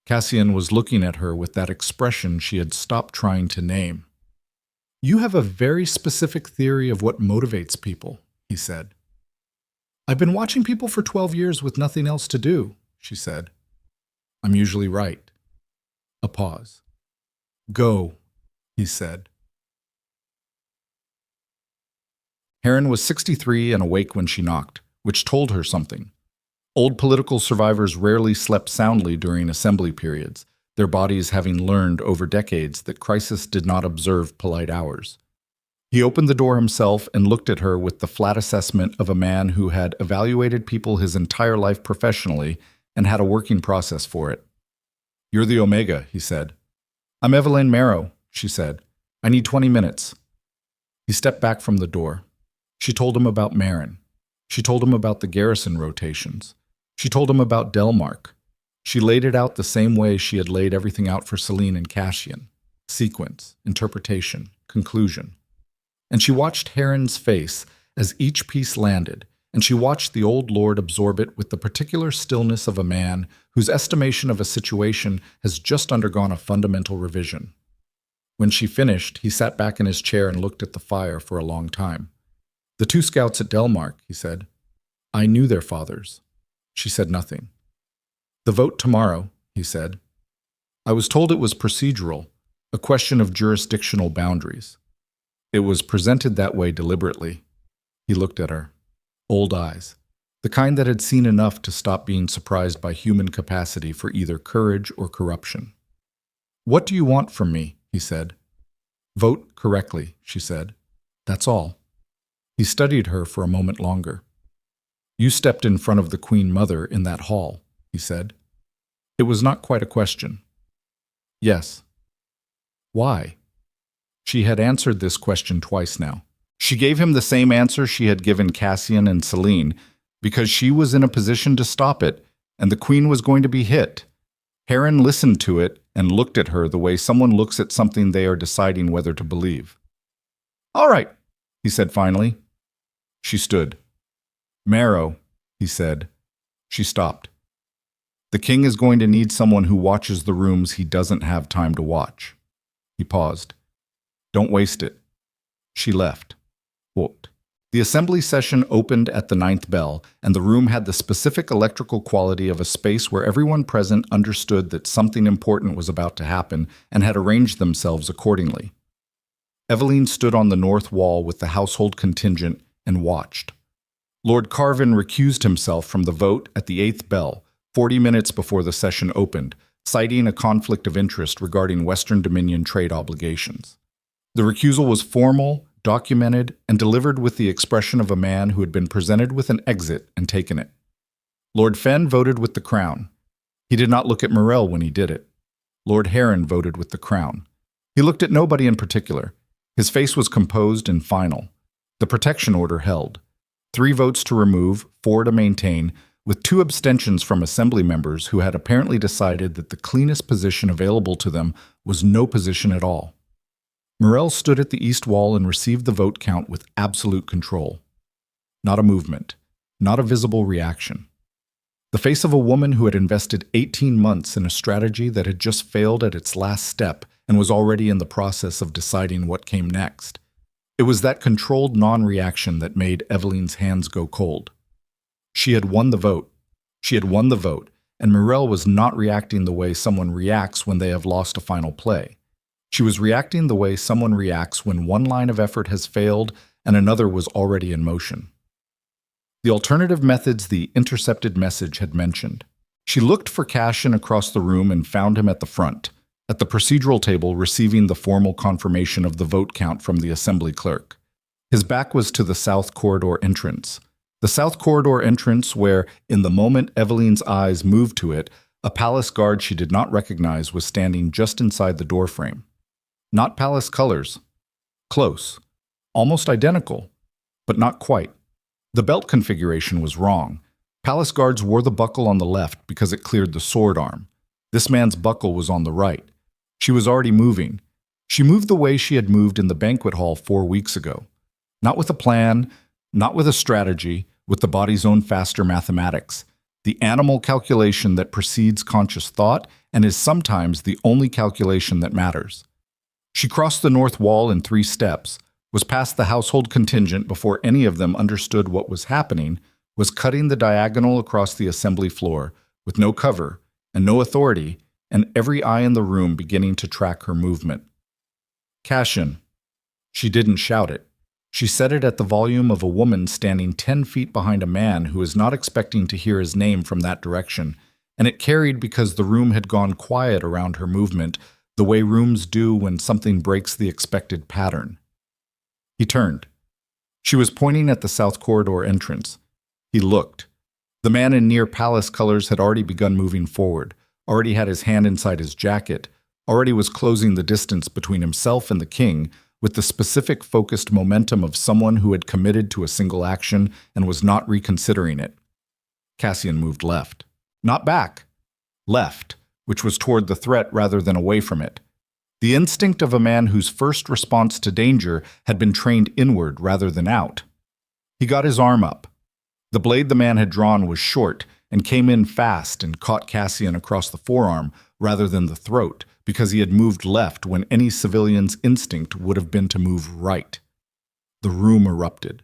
Cassian was looking at her with that expression she had stopped trying to name. "You have a very specific theory of what motivates people," he said. I've been watching people for 12 years with nothing else to do, she said. I'm usually right. A pause. Go, he said. Heron was 63 and awake when she knocked, which told her something. Old political survivors rarely slept soundly during assembly periods, their bodies having learned over decades that crisis did not observe polite hours. He opened the door himself and looked at her with the flat assessment of a man who had evaluated people his entire life professionally and had a working process for it. You're the Omega, he said. I'm Evelyne Marrow, she said. I need 20 minutes. He stepped back from the door. She told him about Marin. She told him about the garrison rotations. She told him about Delmark. She laid it out the same way she had laid everything out for Celine and Cassian. Sequence, interpretation, conclusion. And she watched Heron's face as each piece landed, and she watched the old lord absorb it with the particular stillness of a man whose estimation of a situation has just undergone a fundamental revision. When she finished, he sat back in his chair and looked at the fire for a long time. The 2 scouts at Delmark, he said. I knew their fathers. She said nothing. The vote tomorrow, he said. I was told it was procedural, a question of jurisdictional boundaries. It was presented that way deliberately. He looked at her. Old eyes. The kind that had seen enough to stop being surprised by human capacity for either courage or corruption. What do you want from me? He said. Vote correctly, she said. That's all. He studied her for a moment longer. You stepped in front of the Queen Mother in that hall, he said. It was not quite a question. Yes. Why? She had answered this question twice now. She gave him the same answer she had given Cassian and Celine, because she was in a position to stop it, and the Queen was going to be hit. Heron listened to it and looked at her the way someone looks at something they are deciding whether to believe. All right, he said finally. She stood. Marrow, he said. She stopped. The king is going to need someone who watches the rooms he doesn't have time to watch. He paused. Don't waste it. She left. Quote, the assembly session opened at the 9th bell, and the room had the specific electrical quality of a space where everyone present understood that something important was about to happen and had arranged themselves accordingly. Evelyne stood on the north wall with the household contingent and watched. Lord Carvin recused himself from the vote at the 8th bell, 40 minutes before the session opened, citing a conflict of interest regarding Western Dominion trade obligations. The recusal was formal, documented, and delivered with the expression of a man who had been presented with an exit and taken it. Lord Fenn voted with the Crown. He did not look at Morel when he did it. Lord Heron voted with the Crown. He looked at nobody in particular. His face was composed and final. The protection order held. 3 votes to remove, 4 to maintain, with 2 abstentions from assembly members who had apparently decided that the cleanest position available to them was no position at all. Morel stood at the east wall and received the vote count with absolute control. Not a movement, not a visible reaction. The face of a woman who had invested 18 months in a strategy that had just failed at its last step and was already in the process of deciding what came next. It was that controlled non-reaction that made Evelyne's hands go cold. She had won the vote. She had won the vote, and Morel was not reacting the way someone reacts when they have lost a final play. She was reacting the way someone reacts when one line of effort has failed and another was already in motion. The alternative methods the intercepted message had mentioned. She looked for Cassian across the room and found him at the front, at the procedural table receiving the formal confirmation of the vote count from the assembly clerk. His back was to the south corridor entrance. The south corridor entrance where, in the moment Evelyne's eyes moved to it, a palace guard she did not recognize was standing just inside the doorframe. Not palace colors. Close. Almost identical, but not quite. The belt configuration was wrong. Palace guards wore the buckle on the left because it cleared the sword arm. This man's buckle was on the right. She was already moving. She moved the way she had moved in the banquet hall 4 weeks ago. Not with a plan, not with a strategy, with the body's own faster mathematics. The animal calculation that precedes conscious thought and is sometimes the only calculation that matters. She crossed the north wall in 3 steps, was past the household contingent before any of them understood what was happening, was cutting the diagonal across the assembly floor, with no cover and no authority, and every eye in the room beginning to track her movement. Cassian. She didn't shout it. She said it at the volume of a woman standing 10 feet behind a man who is not expecting to hear his name from that direction, and it carried because the room had gone quiet around her movement, the way rooms do when something breaks the expected pattern. He turned. She was pointing at the south corridor entrance. He looked. The man in near palace colors had already begun moving forward, already had his hand inside his jacket, already was closing the distance between himself and the king, with the specific focused momentum of someone who had committed to a single action and was not reconsidering it. Cassian moved left. Not back. Left, which was toward the threat rather than away from it. The instinct of a man whose first response to danger had been trained inward rather than out. He got his arm up. The blade the man had drawn was short and came in fast and caught Cassian across the forearm rather than the throat, because he had moved left when any civilian's instinct would have been to move right. The room erupted.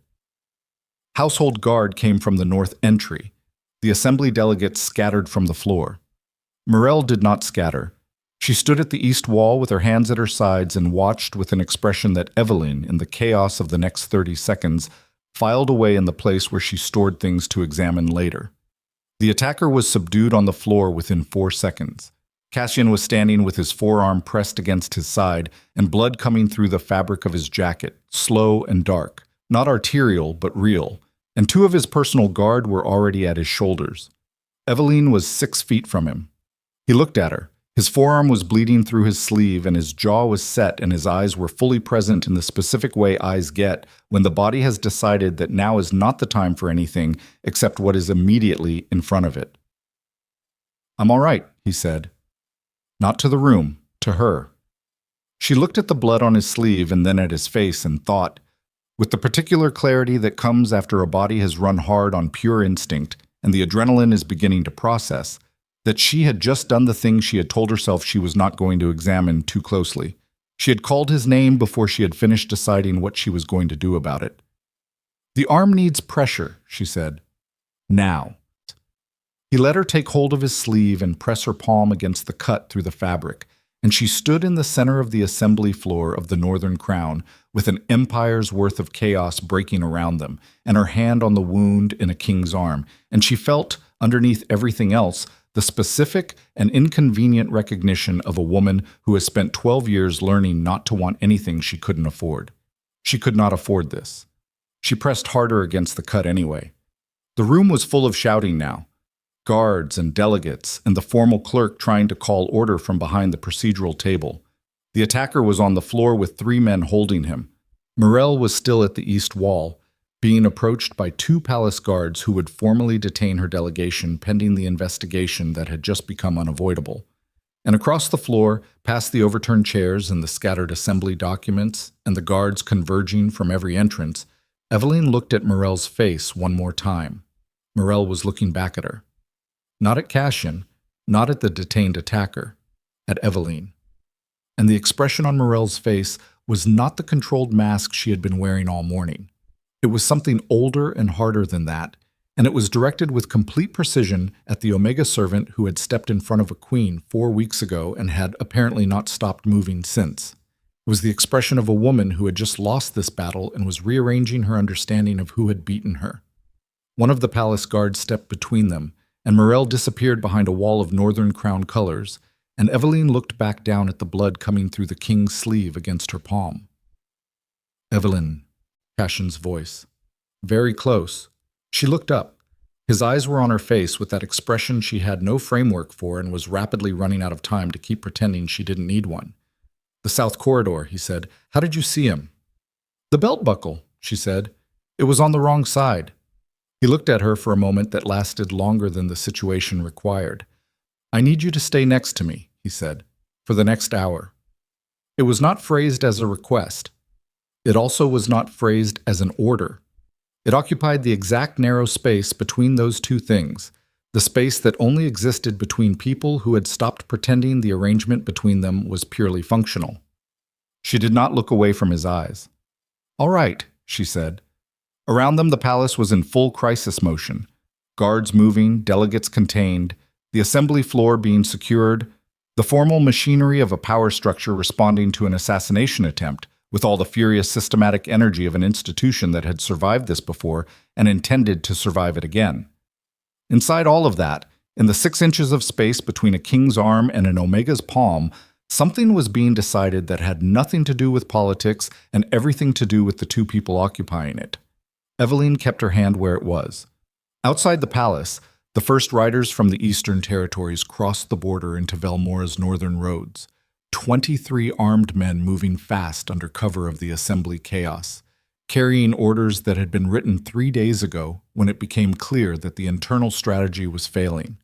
Household guard came from the north entry. The assembly delegates scattered from the floor. Morel did not scatter. She stood at the east wall with her hands at her sides and watched with an expression that Evelyne, in the chaos of the next 30 seconds, filed away in the place where she stored things to examine later. The attacker was subdued on the floor within 4 seconds. Cassian was standing with his forearm pressed against his side and blood coming through the fabric of his jacket, slow and dark, not arterial but real, and 2 of his personal guard were already at his shoulders. Evelyne was 6 feet from him. He looked at her. His forearm was bleeding through his sleeve and his jaw was set and his eyes were fully present in the specific way eyes get when the body has decided that now is not the time for anything except what is immediately in front of it. "I'm all right," he said. Not to the room, to her. She looked at the blood on his sleeve and then at his face and thought, with the particular clarity that comes after a body has run hard on pure instinct and the adrenaline is beginning to process, that she had just done the thing she had told herself she was not going to examine too closely. She had called his name before she had finished deciding what she was going to do about it. "The arm needs pressure," she said. "Now." He let her take hold of his sleeve and press her palm against the cut through the fabric, and she stood in the center of the assembly floor of the Northern Crown with an empire's worth of chaos breaking around them, and her hand on the wound in a king's arm, and she felt, underneath everything else, the specific and inconvenient recognition of a woman who has spent 12 years learning not to want anything she couldn't afford. She could not afford this. She pressed harder against the cut anyway. The room was full of shouting now. Guards and delegates, and the formal clerk trying to call order from behind the procedural table. The attacker was on the floor with 3 men holding him. Morel was still at the east wall, being approached by 2 palace guards who would formally detain her delegation pending the investigation that had just become unavoidable. And across the floor, past the overturned chairs and the scattered assembly documents, and the guards converging from every entrance, Evelyne looked at Morel's face one more time. Morel was looking back at her. Not at Cassian, not at the detained attacker, at Evelyne. And the expression on Morel's face was not the controlled mask she had been wearing all morning. It was something older and harder than that, and it was directed with complete precision at the Omega servant who had stepped in front of a queen 4 weeks ago and had apparently not stopped moving since. It was the expression of a woman who had just lost this battle and was rearranging her understanding of who had beaten her. One of the palace guards stepped between them, and Morel disappeared behind a wall of Northern Crown colors, and Evelyne looked back down at the blood coming through the king's sleeve against her palm. "Evelyne," Cassian's voice. Very close. She looked up. His eyes were on her face with that expression she had no framework for and was rapidly running out of time to keep pretending she didn't need one. "The south corridor," he said. "How did you see him?" "The belt buckle," she said. "It was on the wrong side." He looked at her for a moment that lasted longer than the situation required. "I need you to stay next to me," he said, "for the next hour." It was not phrased as a request. It also was not phrased as an order. It occupied the exact narrow space between those 2 things, the space that only existed between people who had stopped pretending the arrangement between them was purely functional. She did not look away from his eyes. "All right," she said. Around them, the palace was in full crisis motion. Guards moving, delegates contained, the assembly floor being secured, the formal machinery of a power structure responding to an assassination attempt, with all the furious systematic energy of an institution that had survived this before and intended to survive it again. Inside all of that, in the 6 inches of space between a king's arm and an omega's palm, something was being decided that had nothing to do with politics and everything to do with the two people occupying it. Evelyne kept her hand where it was. Outside the palace, the first riders from the Eastern Territories crossed the border into Velmora's northern roads, 23 armed men moving fast under cover of the assembly chaos, carrying orders that had been written 3 days ago when it became clear that the internal strategy was failing.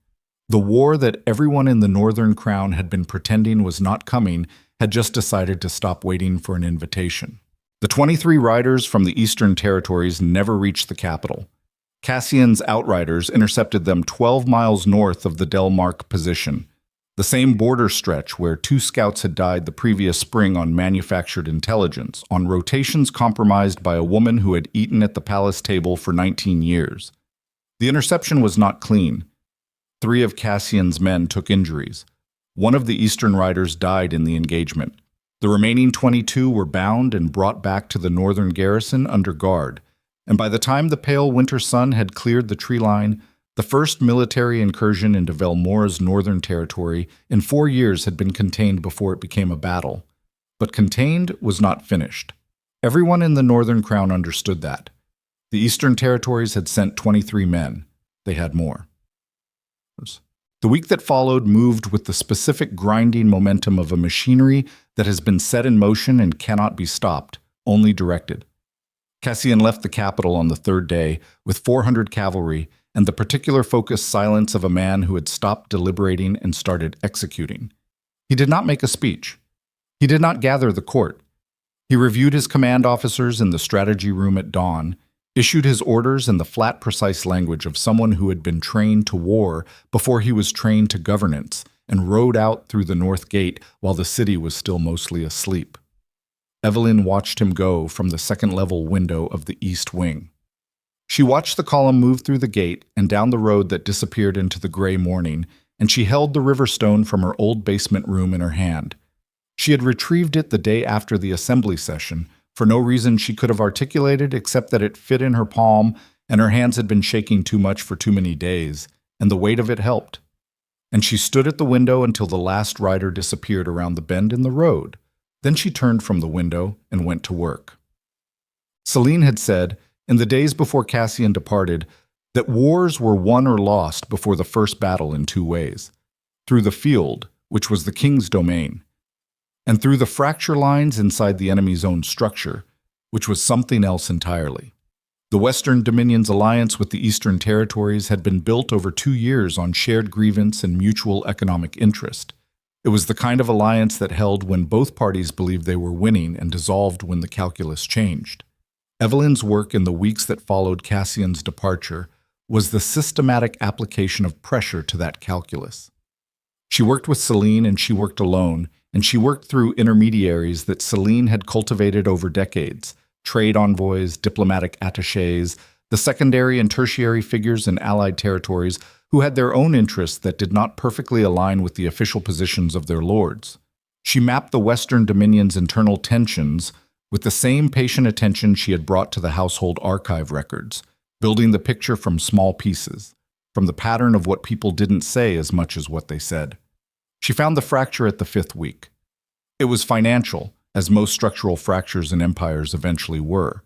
The war that everyone in the Northern Crown had been pretending was not coming had just decided to stop waiting for an invitation. The 23 riders from the Eastern Territories never reached the capital. Cassian's outriders intercepted them 12 miles north of the Delmark position, the same border stretch where 2 scouts had died the previous spring on manufactured intelligence, on rotations compromised by a woman who had eaten at the palace table for 19 years. The interception was not clean. 3 of Cassian's men took injuries. 1 of the Eastern riders died in the engagement. The remaining 22 were bound and brought back to the northern garrison under guard, and by the time the pale winter sun had cleared the tree line, the first military incursion into Velmora's northern territory in 4 years had been contained before it became a battle. But contained was not finished. Everyone in the Northern Crown understood that. The Eastern Territories had sent 23 men. They had more. The week that followed moved with the specific grinding momentum of a machinery that has been set in motion and cannot be stopped, only directed. Cassian left the capital on the 3rd day with 400 cavalry and the particular focused silence of a man who had stopped deliberating and started executing. He did not make a speech. He did not gather the court. He reviewed his command officers in the strategy room at dawn, issued his orders in the flat, precise language of someone who had been trained to war before he was trained to governance, and rode out through the north gate while the city was still mostly asleep. Evelyne watched him go from the second-level window of the east wing. She watched the column move through the gate and down the road that disappeared into the gray morning, and she held the river stone from her old basement room in her hand. She had retrieved it the day after the assembly session, for no reason she could have articulated except that it fit in her palm and her hands had been shaking too much for too many days, and the weight of it helped. And she stood at the window until the last rider disappeared around the bend in the road. Then she turned from the window and went to work. Celine had said, in the days before Cassian departed, that wars were won or lost before the first battle in 2 ways: through the field, which was the king's domain, and through the fracture lines inside the enemy's own structure, which was something else entirely. The Western Dominion's alliance with the Eastern Territories had been built over 2 years on shared grievance and mutual economic interest. It was the kind of alliance that held when both parties believed they were winning and dissolved when the calculus changed. Evelyne's work in the weeks that followed Cassian's departure was the systematic application of pressure to that calculus. She worked with Celine and she worked alone, and she worked through intermediaries that Celine had cultivated over decades: trade envoys, diplomatic attachés, the secondary and tertiary figures in allied territories who had their own interests that did not perfectly align with the official positions of their lords. She mapped the Western Dominion's internal tensions with the same patient attention she had brought to the household archive records, building the picture from small pieces, from the pattern of what people didn't say as much as what they said. She found the fracture at the 5th week. It was financial, as most structural fractures in empires eventually were.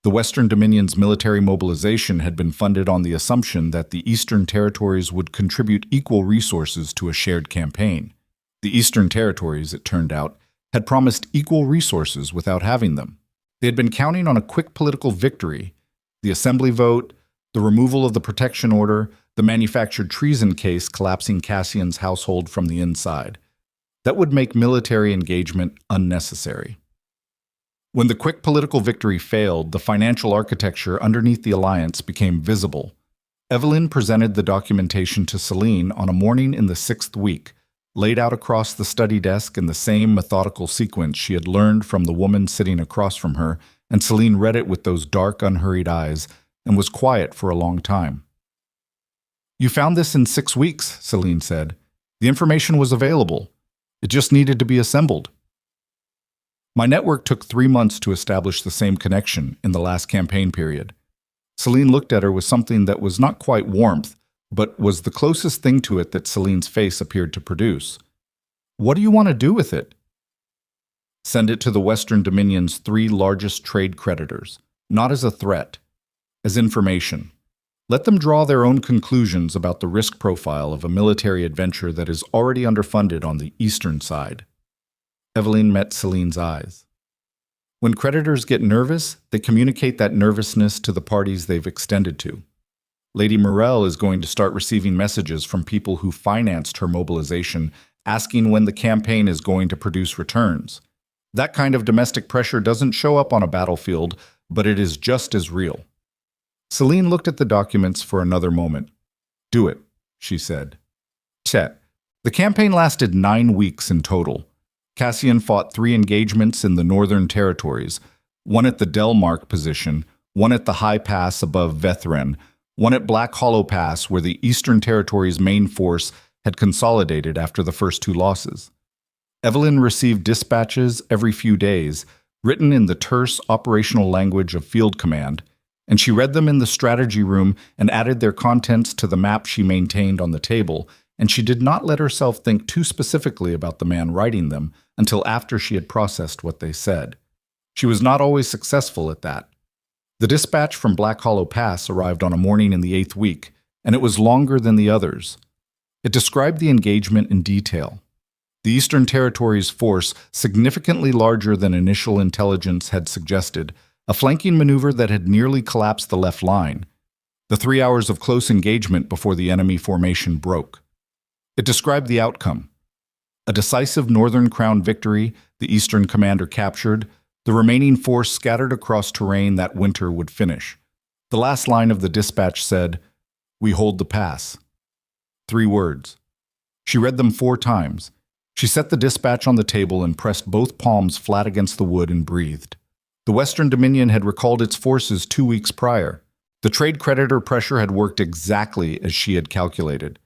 The Western Dominion's military mobilization had been funded on the assumption that the Eastern Territories would contribute equal resources to a shared campaign. The Eastern Territories, it turned out, had promised equal resources without having them. They had been counting on a quick political victory: the assembly vote, the removal of the protection order, the manufactured treason case collapsing Cassian's household from the inside. That would make military engagement unnecessary. When the quick political victory failed, the financial architecture underneath the alliance became visible. Evelyne presented the documentation to Celine on a morning in the 6th week, laid out across the study desk in the same methodical sequence she had learned from the woman sitting across from her and Celine read it with those dark, unhurried eyes and was quiet for a long time. "You found this in 6 weeks," Celine said. "The information was available. It just needed to be assembled." "My network took 3 months to establish the same connection in the last campaign period." Celine looked at her with something that was not quite warmth, but was the closest thing to it that Celine's face appeared to produce. "What do you want to do with it?" "Send it to the Western Dominion's 3 largest trade creditors, not as a threat, as information. Let them draw their own conclusions about the risk profile of a military adventure that is already underfunded on the eastern side." Evelyne met Celine's eyes. "When creditors get nervous, they communicate that nervousness to the parties they've extended to. Lady Morel is going to start receiving messages from people who financed her mobilization, asking when the campaign is going to produce returns. That kind of domestic pressure doesn't show up on a battlefield, but it is just as real." Celine looked at the documents for another moment. "Do it," she said. Chet. The campaign lasted 9 weeks in total. Cassian fought 3 engagements in the Northern Territories, one at the Delmark position, one at the high pass above Vethren, one at Black Hollow Pass where the Eastern Territories' main force had consolidated after the first 2 losses. Evelyne received dispatches every few days, written in the terse operational language of Field Command, and she read them in the strategy room and added their contents to the map she maintained on the table, and she did not let herself think too specifically about the man writing them until after she had processed what they said. She was not always successful at that. The dispatch from Black Hollow Pass arrived on a morning in the 8th week, and it was longer than the others. It described the engagement in detail. The Eastern Territories' force, significantly larger than initial intelligence had suggested, a flanking maneuver that had nearly collapsed the left line, the 3 hours of close engagement before the enemy formation broke. It described the outcome. A decisive Northern Crown victory, the Eastern commander captured, the remaining force scattered across terrain that winter would finish. The last line of the dispatch said, "We hold the pass." 3 words. She read them 4 times. She set the dispatch on the table and pressed both palms flat against the wood and breathed. The Western Dominion had recalled its forces 2 weeks prior. The trade creditor pressure had worked exactly as she had calculated.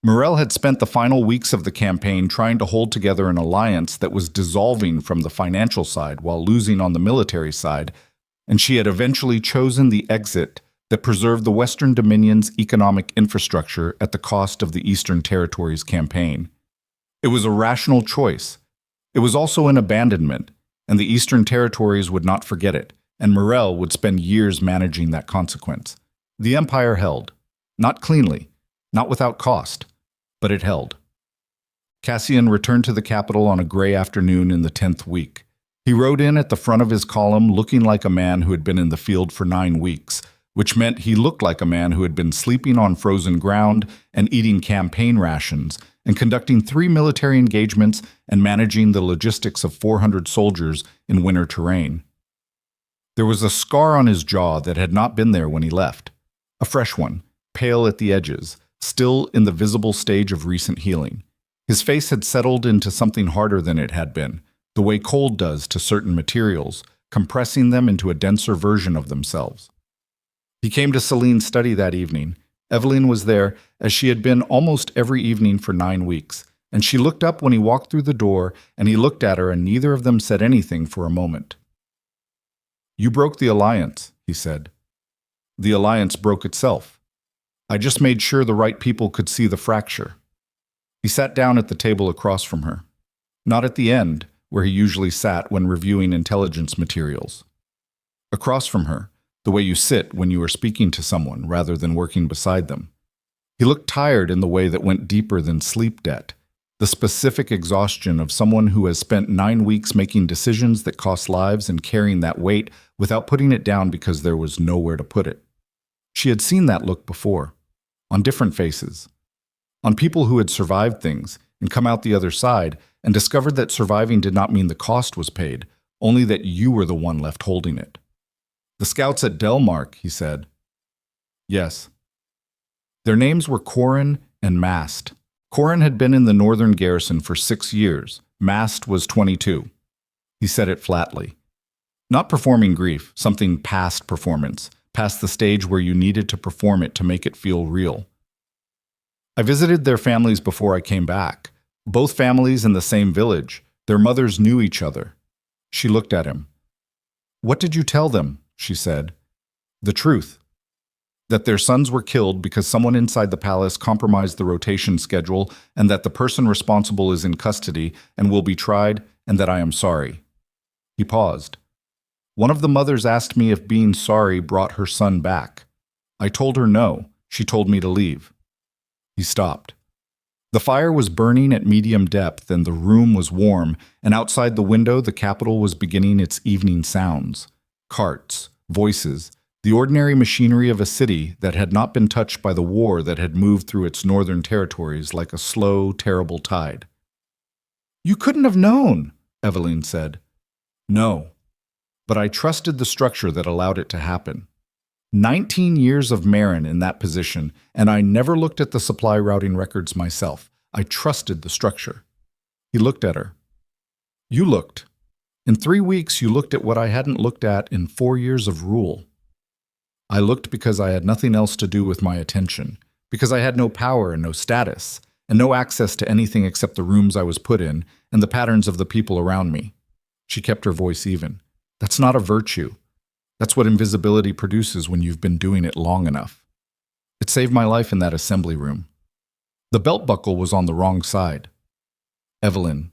Morel had spent the final weeks of the campaign trying to hold together an alliance that was dissolving from the financial side while losing on the military side, and she had eventually chosen the exit that preserved the Western Dominion's economic infrastructure at the cost of the Eastern Territories campaign. It was a rational choice. It was also an abandonment, and the Eastern Territories would not forget it, and Morel would spend years managing that consequence. The empire held. Not cleanly, not without cost, but it held. Cassian returned to the capital on a gray afternoon in the 10th week. He rode in at the front of his column looking like a man who had been in the field for 9 weeks, which meant he looked like a man who had been sleeping on frozen ground and eating campaign rations and conducting 3 military engagements and managing the logistics of 400 soldiers in winter terrain. There was a scar on his jaw that had not been there when he left, a fresh one, pale at the edges, still in the visible stage of recent healing. His face had settled into something harder than it had been, the way cold does to certain materials, compressing them into a denser version of themselves. He came to Celine's study that evening. Evelyne was there, as she had been almost every evening for 9 weeks, and she looked up when he walked through the door, and he looked at her, and neither of them said anything for a moment. "You broke the alliance," he said. "The alliance broke itself. I just made sure the right people could see the fracture." He sat down at the table across from her. Not at the end, where he usually sat when reviewing intelligence materials. Across from her, the way you sit when you are speaking to someone rather than working beside them. He looked tired in the way that went deeper than sleep debt, the specific exhaustion of someone who has spent 9 weeks making decisions that cost lives and carrying that weight without putting it down because there was nowhere to put it. She had seen that look before, on different faces, on people who had survived things and come out the other side and discovered that surviving did not mean the cost was paid, only that you were the one left holding it. "The scouts at Delmark," he said. "Yes." Their names were Corin and Mast. Corin had been in the northern garrison for 6 years. Mast was 22. He said it flatly. Not performing grief, something past performance, past the stage where you needed to perform it to make it feel real. I visited their families before I came back. Both families in the same village. Their mothers knew each other. She looked at him. "What did you tell them?" she said. "The truth. That their sons were killed because someone inside the palace compromised the rotation schedule, and that the person responsible is in custody and will be tried, and that I am sorry." He paused. "One of the mothers asked me if being sorry brought her son back. I told her no. She told me to leave." He stopped. The fire was burning at medium depth, and the room was warm, and outside the window the capital was beginning its evening sounds. Carts, voices, the ordinary machinery of a city that had not been touched by the war that had moved through its northern territories like a slow, terrible tide. "You couldn't have known," Evelyne said. "No, but I trusted the structure that allowed it to happen. 19 years of Marin in that position, and I never looked at the supply routing records myself. I trusted the structure." He looked at her. "You looked. In 3 weeks you looked at what I hadn't looked at in 4 years of rule. I looked because I had nothing else to do with my attention, because I had no power and no status, and no access to anything except the rooms I was put in and the patterns of the people around me." She kept her voice even. "That's not a virtue. That's what invisibility produces when you've been doing it long enough. It saved my life in that assembly room. The belt buckle was on the wrong side." "Evelyne,"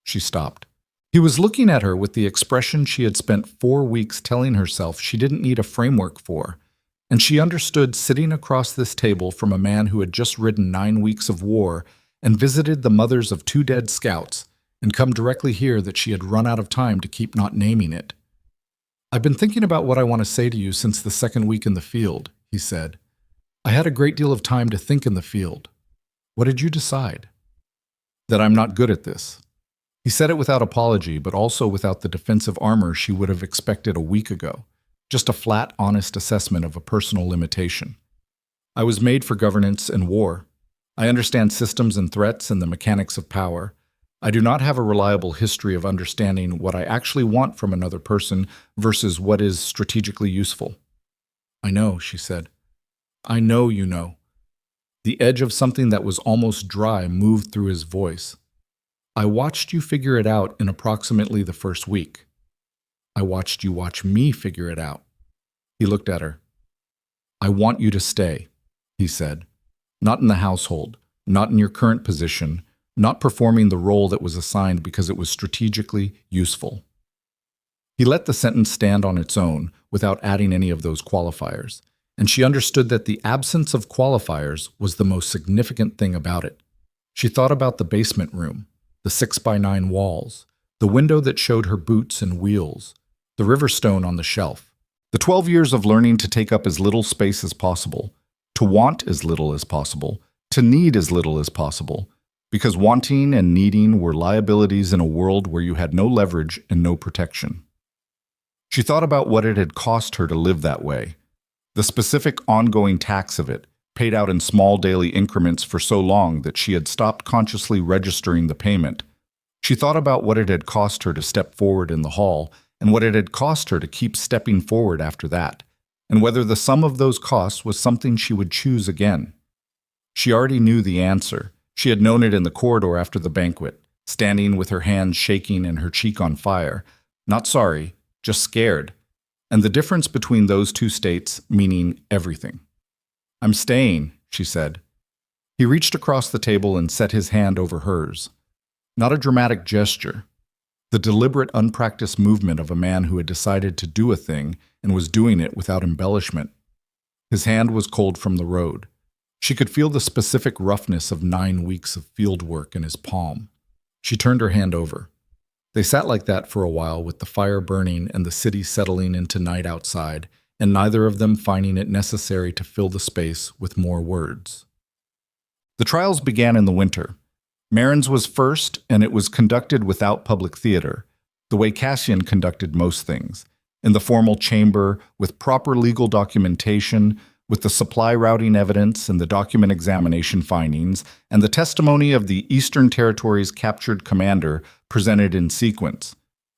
she stopped. He was looking at her with the expression she had spent 4 weeks telling herself she didn't need a framework for, and she understood sitting across this table from a man who had just ridden 9 weeks of war and visited the mothers of 2 dead scouts, and come directly here that she had run out of time to keep not naming it. "I've been thinking about what I want to say to you since the 2nd week in the field," he said. "I had a great deal of time to think in the field. What did you decide?" "That I'm not good at this." He said it without apology, but also without the defensive armor she would have expected a week ago. Just a flat, honest assessment of a personal limitation. "I was made for governance and war. I understand systems and threats and the mechanics of power. I do not have a reliable history of understanding what I actually want from another person versus what is strategically useful." "I know," she said. "I know you know." The edge of something that was almost dry moved through his voice. "I watched you figure it out in approximately the 1st week. I watched you watch me figure it out." He looked at her. "I want you to stay," he said. "Not in the household, not in your current position, not performing the role that was assigned because it was strategically useful." He let the sentence stand on its own without adding any of those qualifiers, and she understood that the absence of qualifiers was the most significant thing about it. She thought about the basement room, the 6x9 walls, the window that showed her boots and wheels, the river stone on the shelf. The 12 years of learning to take up as little space as possible, to want as little as possible, to need as little as possible, because wanting and needing were liabilities in a world where you had no leverage and no protection. She thought about what it had cost her to live that way, the specific ongoing tax of it, paid out in small daily increments for so long that she had stopped consciously registering the payment. She thought about what it had cost her to step forward in the hall, and what it had cost her to keep stepping forward after that, and whether the sum of those costs was something she would choose again. She already knew the answer. She had known it in the corridor after the banquet, standing with her hands shaking and her cheek on fire, not sorry, just scared, and the difference between those 2 states meaning everything. "I'm staying," she said. He reached across the table and set his hand over hers. Not a dramatic gesture. The deliberate, unpracticed movement of a man who had decided to do a thing and was doing it without embellishment. His hand was cold from the road. She could feel the specific roughness of 9 weeks of field work in his palm. She turned her hand over. They sat like that for a while with the fire burning and the city settling into night outside, and neither of them finding it necessary to fill the space with more words. The trials began in the winter. Marin's was first, and it was conducted without public theater, the way Cassian conducted most things, in the formal chamber, with proper legal documentation, with the supply routing evidence and the document examination findings, and the testimony of the Eastern Territory's captured commander presented in sequence.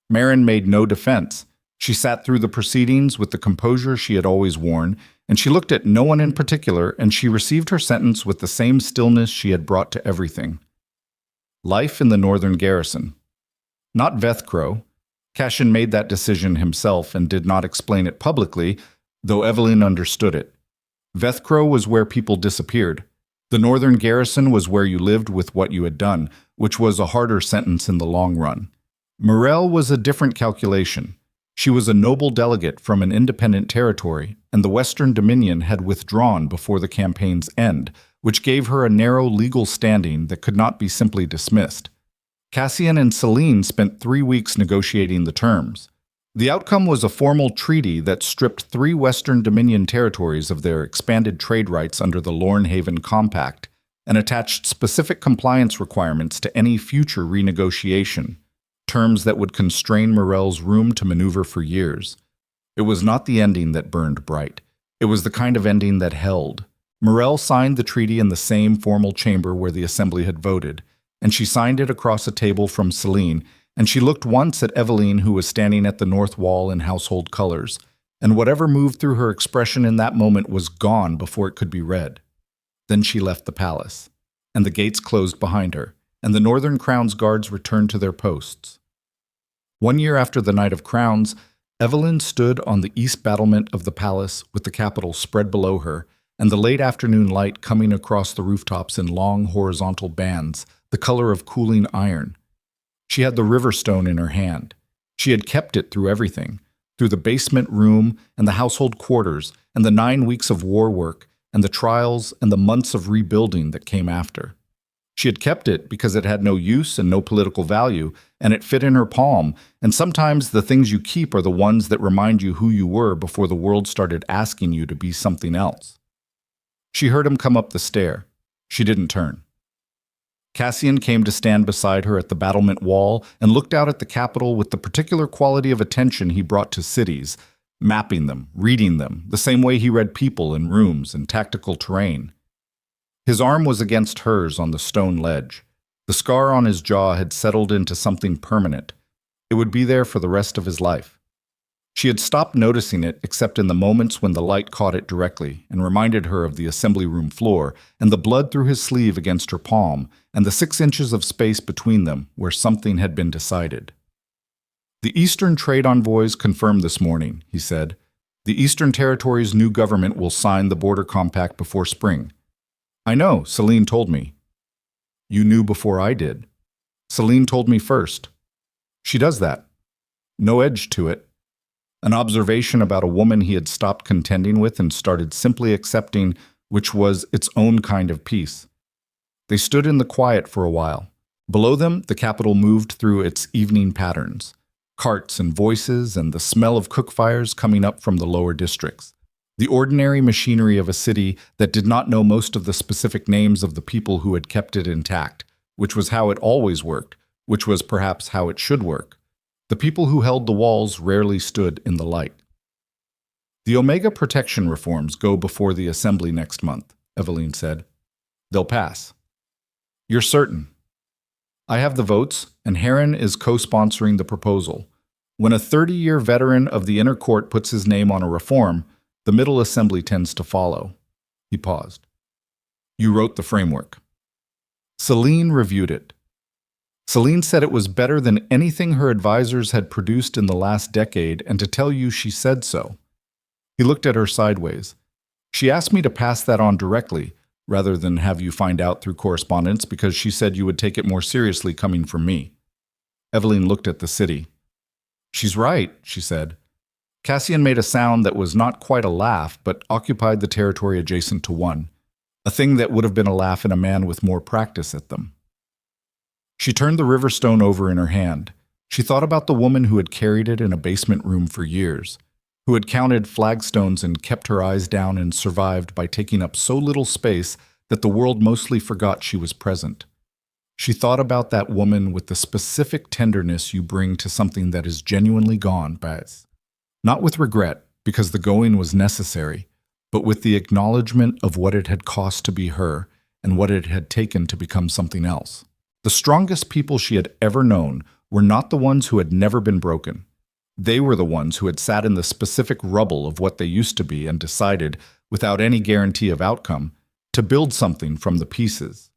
Marin made no defense. She sat through the proceedings with the composure she had always worn, and she looked at no one in particular, and she received her sentence with the same stillness she had brought to everything. Life in the northern garrison. Not Vethcrow. Cashin made that decision himself and did not explain it publicly, though Evelyne understood it. Vethcrow was where people disappeared. The northern garrison was where you lived with what you had done, which was a harder sentence in the long run. Morel was a different calculation. She was a noble delegate from an independent territory, and the Western Dominion had withdrawn before the campaign's end, which gave her a narrow legal standing that could not be simply dismissed. Cassian and Celine spent 3 weeks negotiating the terms. The outcome was a formal treaty that stripped 3 Western Dominion territories of their expanded trade rights under the Lornhaven Compact and attached specific compliance requirements to any future renegotiation, terms that would constrain Morel's room to maneuver for years. It was not the ending that burned bright. It was the kind of ending that held. Morel signed the treaty in the same formal chamber where the assembly had voted, and she signed it across a table from Celine, and she looked once at Evelyne, who was standing at the north wall in household colors, and whatever moved through her expression in that moment was gone before it could be read. Then she left the palace, and the gates closed behind her, and the Northern Crown's guards returned to their posts. 1 year after the Night of Crowns, Evelyne stood on the east battlement of the palace with the capital spread below her, and the late afternoon light coming across the rooftops in long horizontal bands, the color of cooling iron. She had the river stone in her hand. She had kept it through everything, through the basement room and the household quarters and the 9 weeks of war work and the trials and the months of rebuilding that came after. She had kept it because it had no use and no political value, and it fit in her palm, and sometimes the things you keep are the ones that remind you who you were before the world started asking you to be something else. She heard him come up the stair. She didn't turn. Cassian came to stand beside her at the battlement wall and looked out at the capital with the particular quality of attention he brought to cities, mapping them, reading them, the same way he read people and rooms and tactical terrain. His arm was against hers on the stone ledge. The scar on his jaw had settled into something permanent. It would be there for the rest of his life. She had stopped noticing it except in the moments when the light caught it directly and reminded her of the assembly room floor and the blood through his sleeve against her palm and the 6 inches of space between them where something had been decided. "The Eastern trade envoys confirmed this morning," he said. "The Eastern Territory's new government will sign the border compact before spring." "I know, Celine told me." "You knew before I did." "Celine told me first." "She does that." No edge to it. An observation about a woman he had stopped contending with and started simply accepting, which was its own kind of peace. They stood in the quiet for a while. Below them, the capital moved through its evening patterns, carts and voices and the smell of cook fires coming up from the lower districts. The ordinary machinery of a city that did not know most of the specific names of the people who had kept it intact, which was how it always worked, which was perhaps how it should work. The people who held the walls rarely stood in the light. "The Omega protection reforms go before the assembly next month," Evelyne said. "They'll pass." "You're certain?" "I have the votes, and Heron is co-sponsoring the proposal. When a 30-year veteran of the inner court puts his name on a reform, the middle assembly tends to follow." He paused. "You wrote the framework." Celine reviewed it. Celine said it was better than anything her advisors had produced in the last decade, and to tell you, she said so. He looked at her sideways. "She asked me to pass that on directly, rather than have you find out through correspondence, because she said you would take it more seriously coming from me." Evelyne looked at the city. "She's right," she said. Cassian made a sound that was not quite a laugh, but occupied the territory adjacent to one, a thing that would have been a laugh in a man with more practice at them. She turned the river stone over in her hand. She thought about the woman who had carried it in a basement room for years, who had counted flagstones and kept her eyes down and survived by taking up so little space that the world mostly forgot she was present. She thought about that woman with the specific tenderness you bring to something that is genuinely gone, Baz. Not with regret, because the going was necessary, but with the acknowledgement of what it had cost to be her and what it had taken to become something else. The strongest people she had ever known were not the ones who had never been broken. They were the ones who had sat in the specific rubble of what they used to be and decided, without any guarantee of outcome, to build something from the pieces.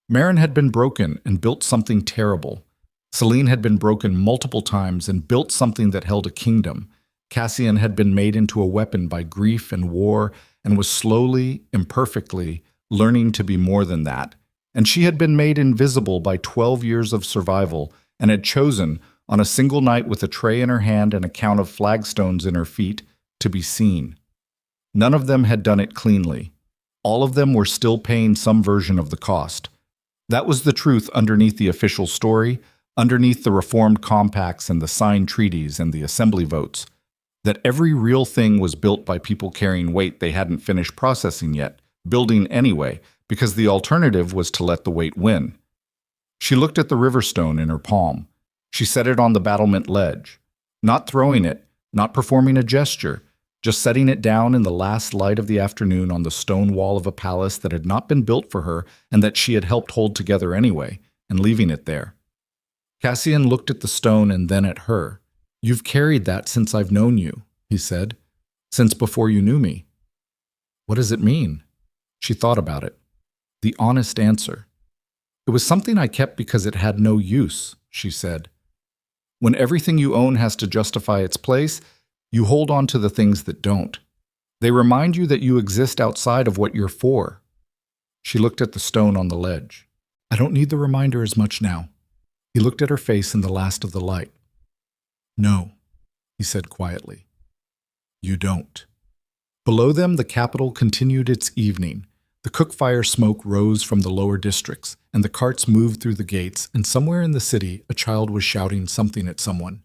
Marin had been broken and built something terrible. Celine had been broken multiple times and built something that held a kingdom. Cassian had been made into a weapon by grief and war and was slowly, imperfectly, learning to be more than that. And she had been made invisible by 12 years of survival and had chosen, on a single night with a tray in her hand and a count of flagstones in her feet, to be seen. None of them had done it cleanly. All of them were still paying some version of the cost. That was the truth underneath the official story, underneath the reformed compacts and the signed treaties and the assembly votes, that every real thing was built by people carrying weight they hadn't finished processing yet, building anyway, because the alternative was to let the weight win. She looked at the river stone in her palm. She set it on the battlement ledge, not throwing it, not performing a gesture, just setting it down in the last light of the afternoon on the stone wall of a palace that had not been built for her and that she had helped hold together anyway, and leaving it there. Cassian looked at the stone and then at her. "You've carried that since I've known you," he said, "since before you knew me." "What does it mean?" She thought about it. The honest answer. "It was something I kept because it had no use," she said. "When everything you own has to justify its place, you hold on to the things that don't. They remind you that you exist outside of what you're for." She looked at the stone on the ledge. "I don't need the reminder as much now." He looked at her face in the last of the light. "No," he said quietly. "You don't." Below them, the capital continued its evening. The cook-fire smoke rose from the lower districts, and the carts moved through the gates, and somewhere in the city a child was shouting something at someone,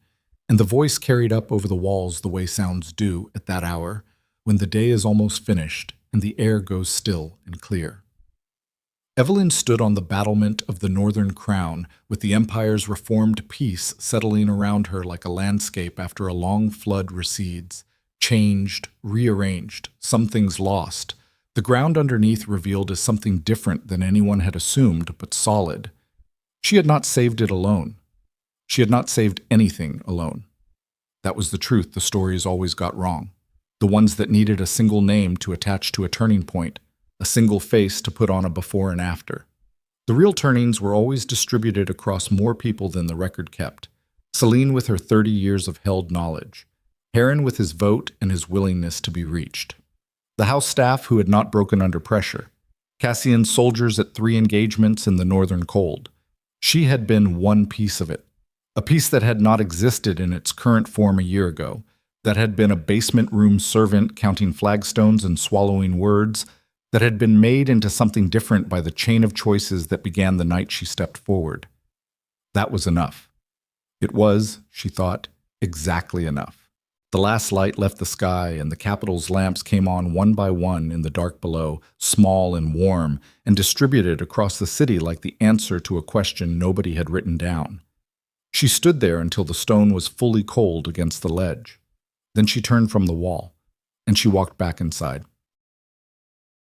and the voice carried up over the walls the way sounds do at that hour, when the day is almost finished and the air goes still and clear. Evelyne stood on the battlement of the Northern Crown, with the Empire's reformed peace settling around her like a landscape after a long flood recedes, changed, rearranged, some things lost. The ground underneath revealed as something different than anyone had assumed, but solid. She had not saved it alone. She had not saved anything alone. That was the truth the stories always got wrong. The ones that needed a single name to attach to a turning point, a single face to put on a before and after. The real turnings were always distributed across more people than the record kept. Celine with her 30 years of held knowledge. Heron with his vote and his willingness to be reached. The house staff who had not broken under pressure. Cassian's soldiers at 3 engagements in the northern cold. She had been one piece of it. A piece that had not existed in its current form a year ago, that had been a basement room servant counting flagstones and swallowing words, that had been made into something different by the chain of choices that began the night she stepped forward. That was enough. It was, she thought, exactly enough. The last light left the sky, and the capital's lamps came on one by one in the dark below, small and warm, and distributed across the city like the answer to a question nobody had written down. She stood there until the stone was fully cold against the ledge. Then she turned from the wall, and she walked back inside.